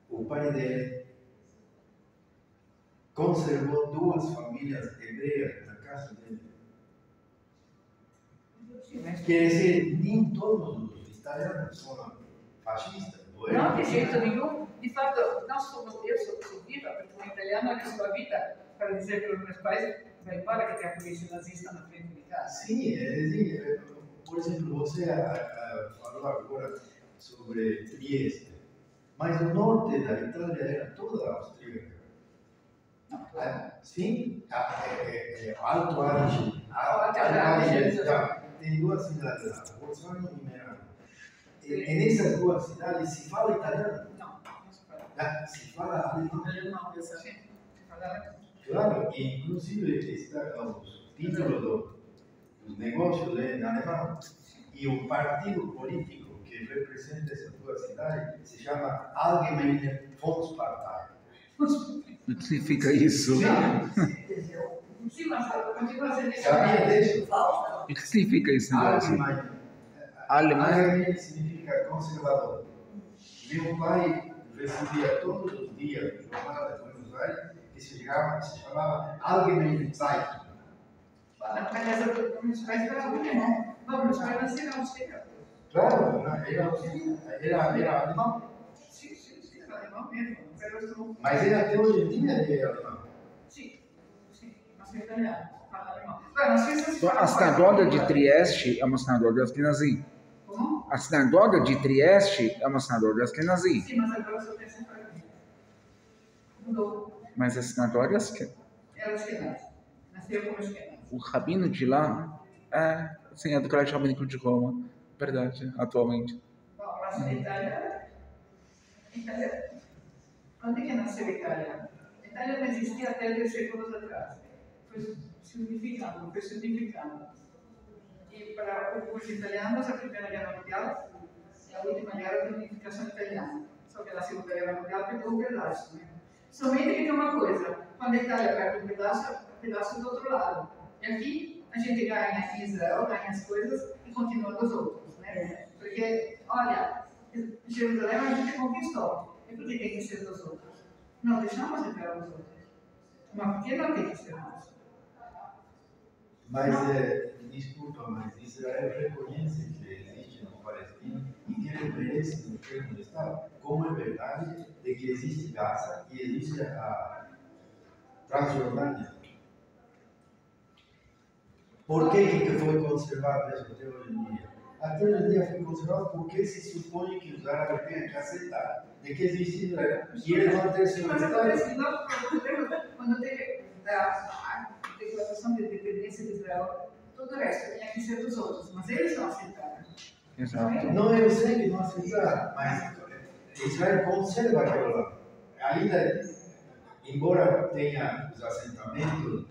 o pai dele conservou 2 famílias hebreias na casa dele. Quer dizer, nem todos os italianos são fascistas. Não, de jeito nenhum. De fato, eu sou viva, porque um italiano arriscou a vida para dizer para os meus pais: vai embora que tem a polícia nazista na frente de casa. Sim, por exemplo, você falou agora sobre Trieste, mas o norte da Itália era toda austríaca. Sim, Alto Adige, tem 2 cidades lá, Bolzano e Merano. E nessas 2 cidades se fala italiano? Não se fala. Se fala alemão? Não, se fala. Claro, e inclusive está os títulos dos negócios em alemão. E o partido político que representa essas 2 cidades se chama Allgemeine Volkspartei. O que significa isso? Sim, mas continua sendo isso. Sabia disso? O que significa isso? Allgemeine significa conservador. Meu pai recebia todos os dias jornada de Buenos Aires que se chamava Allgemeine Zeitung. Meus pais falavam alemão. Não, meus pais nasceram austríacos. Claro, era alemão. Sim. alemão mesmo. Mas ele até hoje em dia é alemão. Sim, mas é italiano, fala alemão. Agora, A sinagoga de Trieste é uma sinagoga askenazi. Como? A sinagoga de Trieste é uma sinagoga askenazi. Sim, mas agora só tem essa frase. Mudou. Mas a sinagoga é askenazi. Era askenazi. Nasceu como askenazi. O rabino de lá é do Colégio Rabínico de Roma. Verdade, atualmente. Bom, mas na Itália... Quando é que nasceu a Itália? A Itália não existia até 10 séculos atrás. Foi significando. E para os italianos, a Primeira Guerra Mundial é a última guerra de unificação italiana. Só que na Segunda Guerra Mundial pegou um pedaço. Né? Somente que tem uma coisa: quando a Itália perde um pedaço do outro lado. E aqui a gente ganha em Israel, ganha as coisas e continua dos outros. Né? Porque, olha, Jerusalém a gente conquistou. E por que tem que ser dos outros? Não deixamos entrar os outros. Mas por que não tem que ser nosso? Mas, desculpa, mas Israel reconhece que existe no Palestina e que reconhece no termo do Estado, como é verdade de que existe Gaza e existe a Transjordânia. Por que foi conservado isso até hoje em dia? Até hoje em dia foi conservado porque se supõe que os árabes têm que aceitar de que existe Israel e eles vão ter seu Mas Estado. acontece que quando teve a declaração de independência de Israel, todo o resto tinha que ser dos outros, mas eles não aceitaram. Exato. Não, eu sei que não aceitaram, mas Israel conserva aquilo lá. Ainda, embora tenha os assentamentos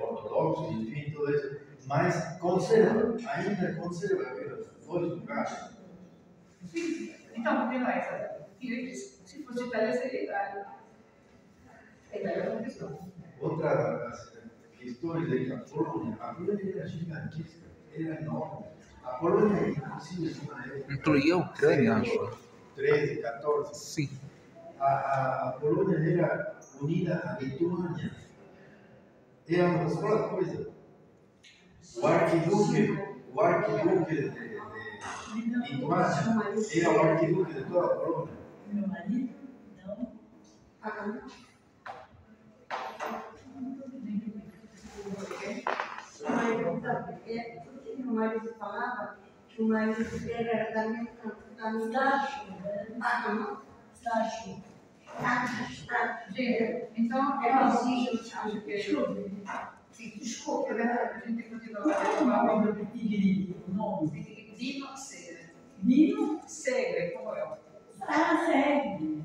ortodoxos, enfim, tudo isso, mas conserva, ainda conserva aqueles dois lugares. Sim. Então, por que não é Israel? Se fosse Itália, seria Itália. A Itália não questão. Outra das questões é que a Polônia era gigantesca, era enorme. A Polônia, inclusive, na época. Incluía a Ucrânia, acho. 13, 14. Sim. A Polônia era unida à Lituânia. Era uma só coisa. O arquiduque de Lituânia era o arquiduque de toda a Polônia. Meu marido? Não. Porque meu marido falava que o marido dele era da minha Stacho. Gente, então, eu acho que desculpa, né? A gente continua a Lembra do tigre? O nome? Dino Segre. Dino? Segre, como é? Ah, segue.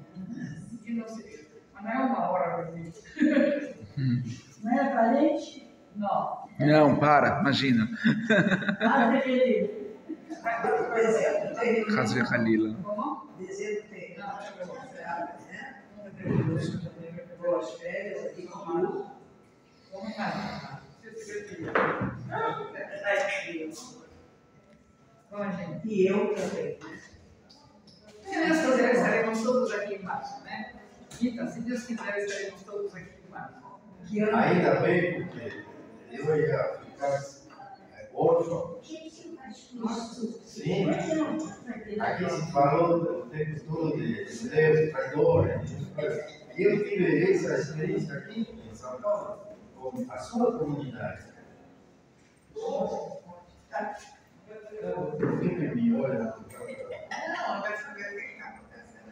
Dino Segre. Mas não é uma hora para mim. Não era parente? Não. Não, para, imagina. Ah, daquele. Hazve Halila. Como? Dezembro tem. Não, deixa eu ver. Boas férias aqui comigo. Vamos lá. Bom, gente. E eu também. Se Deus quiser, estaremos todos aqui embaixo, né? Então, se Deus quiser, estaremos todos aqui embaixo. Ainda bem, porque eu ia ficar órfão. Sim, aqui se falou o tempo todo de judeus, traidores. Eu tive essa experiência aqui em São Paulo, com a sua comunidade. Por que me olha?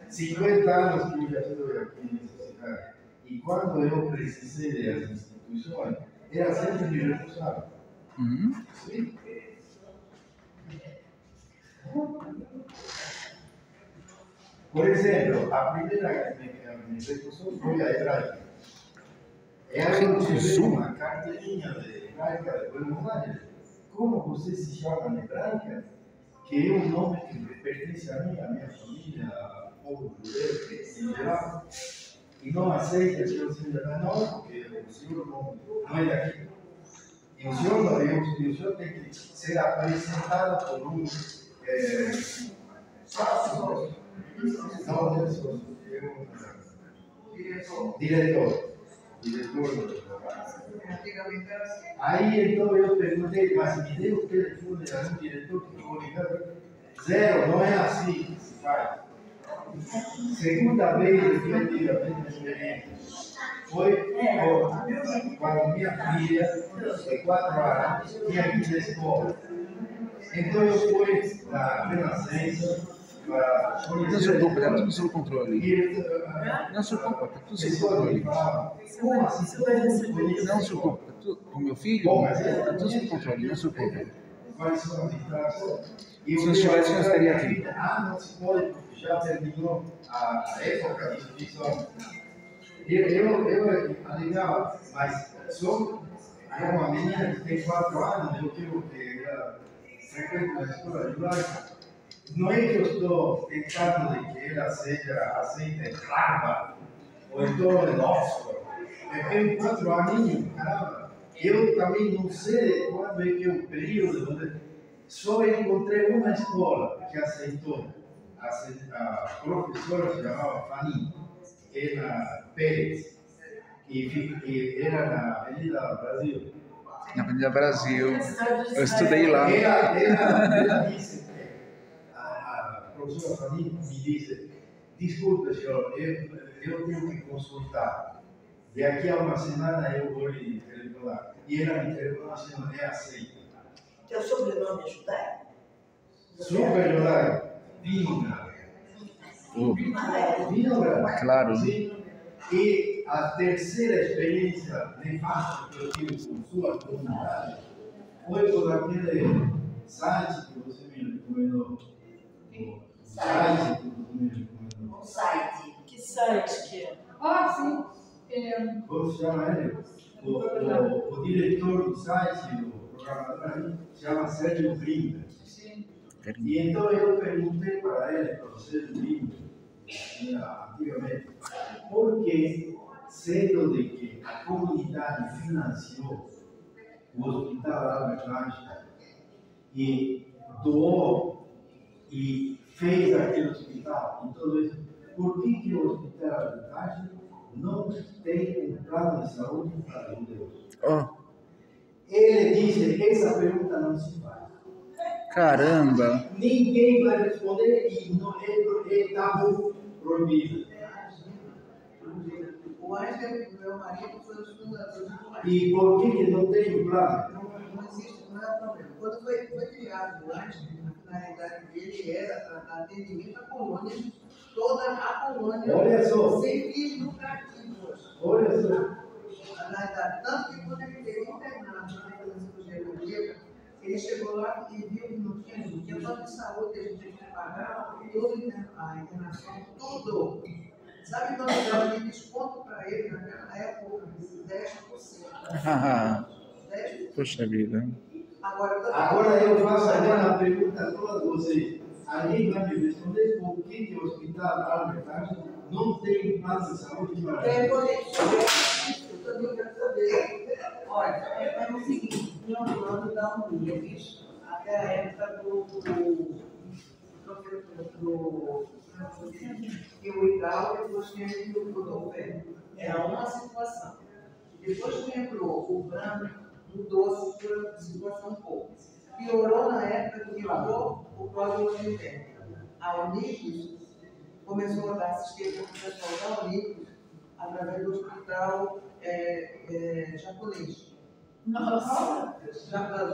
50 anos que eu já estou aqui nessa cidade. E quando eu precisei das instituições, era sempre me recusaram. Sim. Por exemplo, a primeira que me recusou foi a hebraica. Ela recebeu uma carteirinha de hebraica de Buenos Aires. Como você se chama na hebraica? Que é um nome que pertence a mim, a minha família, ao povo judeu em geral. E não aceita que eu seja da nós, porque o senhor não é daqui. E o senhor tem que ser apresentado por um diretor. Aí então eu perguntei, mas me deu o telefone de um diretor que eu vou ligar. Zero, não é assim que se faz. Segunda vez, definitivamente, a experiência foi quando minha filha, de 4 anos, tinha que ir na escola. Então eu fui na Renascença para Não se conhecer. preocupe, está tudo sob controle. Não se preocupe, está tudo sob controle. Como assim? Não se preocupe, tá tudo, com meu filho, está tudo sob controle, não se preocupe. Se não estivesse, eu estaria aqui. Não se pode, porque já terminou a época de inscrição. Eu alegava, mas sou uma menina que tem 4 anos, eu digo que ela frequenta a escola judaica. Não é que eu estou tentando de que ela seja aceita em Harvard ou então em Oxford. Eu tenho 4 aninhos, caramba. Eu também não sei quando é que é o período onde só encontrei uma escola que aceitou. A professora se chamava Fanny, era Pérez, e era na Avenida Brasil. Na Avenida Brasil, eu estudei lá. Ela disse, a professora Fanny me disse, desculpe, senhor, eu tenho que consultar. De aqui a uma semana eu vou lhe telefonar. E ela me telefonou assim, não é aceito. Teu sobrenome é judaico? Super judaico. Vinga. Vinga. Claro. Sim. E a terceira experiência nefasta que eu tive com sua comunidade foi por aquele site que você me recomendou. Site que você me recomendou. Um site. Que site que é? Ah, sim. Como se chama ele? O diretor do site, o programador, se chama Sérgio Brinca. E então eu perguntei para ele, para o Sérgio Brinca, antigamente, por que, sendo de que a comunidade financiou o Hospital Albert Einstein e doou e fez aquele hospital e tudo isso, por que o Hospital Albert Einstein não tem um plano de saúde para judeus? Oh, Ele disse, essa pergunta não se faz. caramba! Ninguém vai responder e não é tabu proibido. O Einstein, meu marido, foi um dos fundadores do Einstein. E por que não tem um plano? Não existe, não é problema. Quando foi criado o Einstein, a finalidade dele era atendimento à colônia, toda a colônia, Olha só. sem fins lucrativos. Olha só. Na realidade, tanto que quando ele teve internado na cirurgia cardíaca, ele chegou lá e viu que não tinha plano de saúde que a gente tinha que pagar, toda a internação, tudo. Sabe quando eu dei desconto para ele naquela época? 10%. 10%. Poxa vida. Agora eu faço agora a pergunta a todos vocês. Alguém vai me responder por que o Hospital Albert Einstein não tem plano de saúde para Eu também quero saber. Olha, é o seguinte, tinha um plano da Uníris, até a época que o Igual depois tinha que o Godofé. Era uma situação. Depois que entrou o Brando, mudou a situação um pouco. Piorou na época que entrou o Código Unitécnico. A Uníris começou a dar assistência para o pessoal da Uníris através do hospital japonês. Nossa!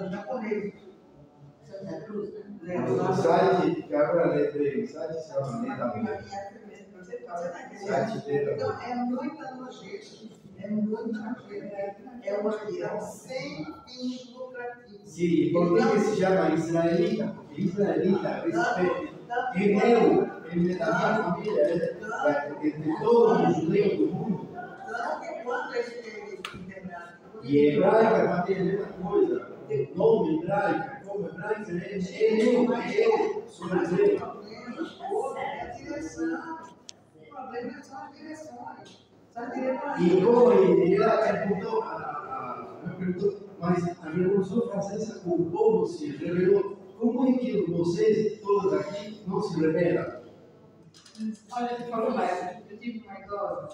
Japonês. Santa Cruz, né? o site, que agora lembrei, o site se chama Lenda Então, é muita nojenta. É muita nojenta. É uma criação sem fins lucrativos. Sim, por que se chama israelita? Porque israelita respeita. Ele da minha família, de todos os judeus do mundo. Tanto que quando ele teve internado. E hebraica também é a mesma coisa. O nome hebraica, como hebraica, eu sou brasileiro. É a direção. O problema são as direções. E como ele perguntou, mas a Revolução Francesa, o povo se rebelou. Como é que vocês, todos aqui, não se rebelam? Olha, você falou mais. Eu tive uma idosa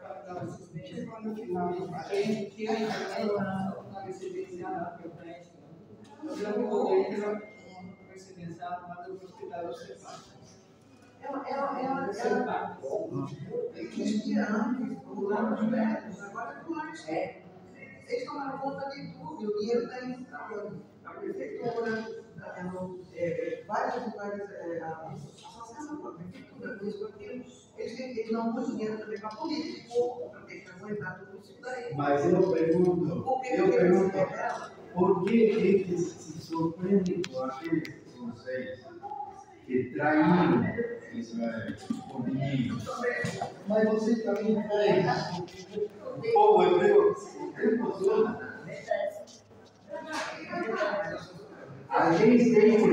para dar assistência quando no final do parente, que ainda na residencial na Prudência. Eu me mudei para residencial lá do Hospital do Cefal. existia antes, o lado dos velhos, agora é do lado. Eles tomaram conta de tudo, e o dinheiro está indo para onde? A prefeitura, várias associações, a prefeitura, isso, aquilo. Eles não dão dinheiro também para político, para ter que aguentar tudo isso daí. Mas eu pergunto, por que eles se surpreendem com aqueles que são vocês que traíram Israel, o menino? Mas você também traz o povo hebreu o tempo todo. A gente tem que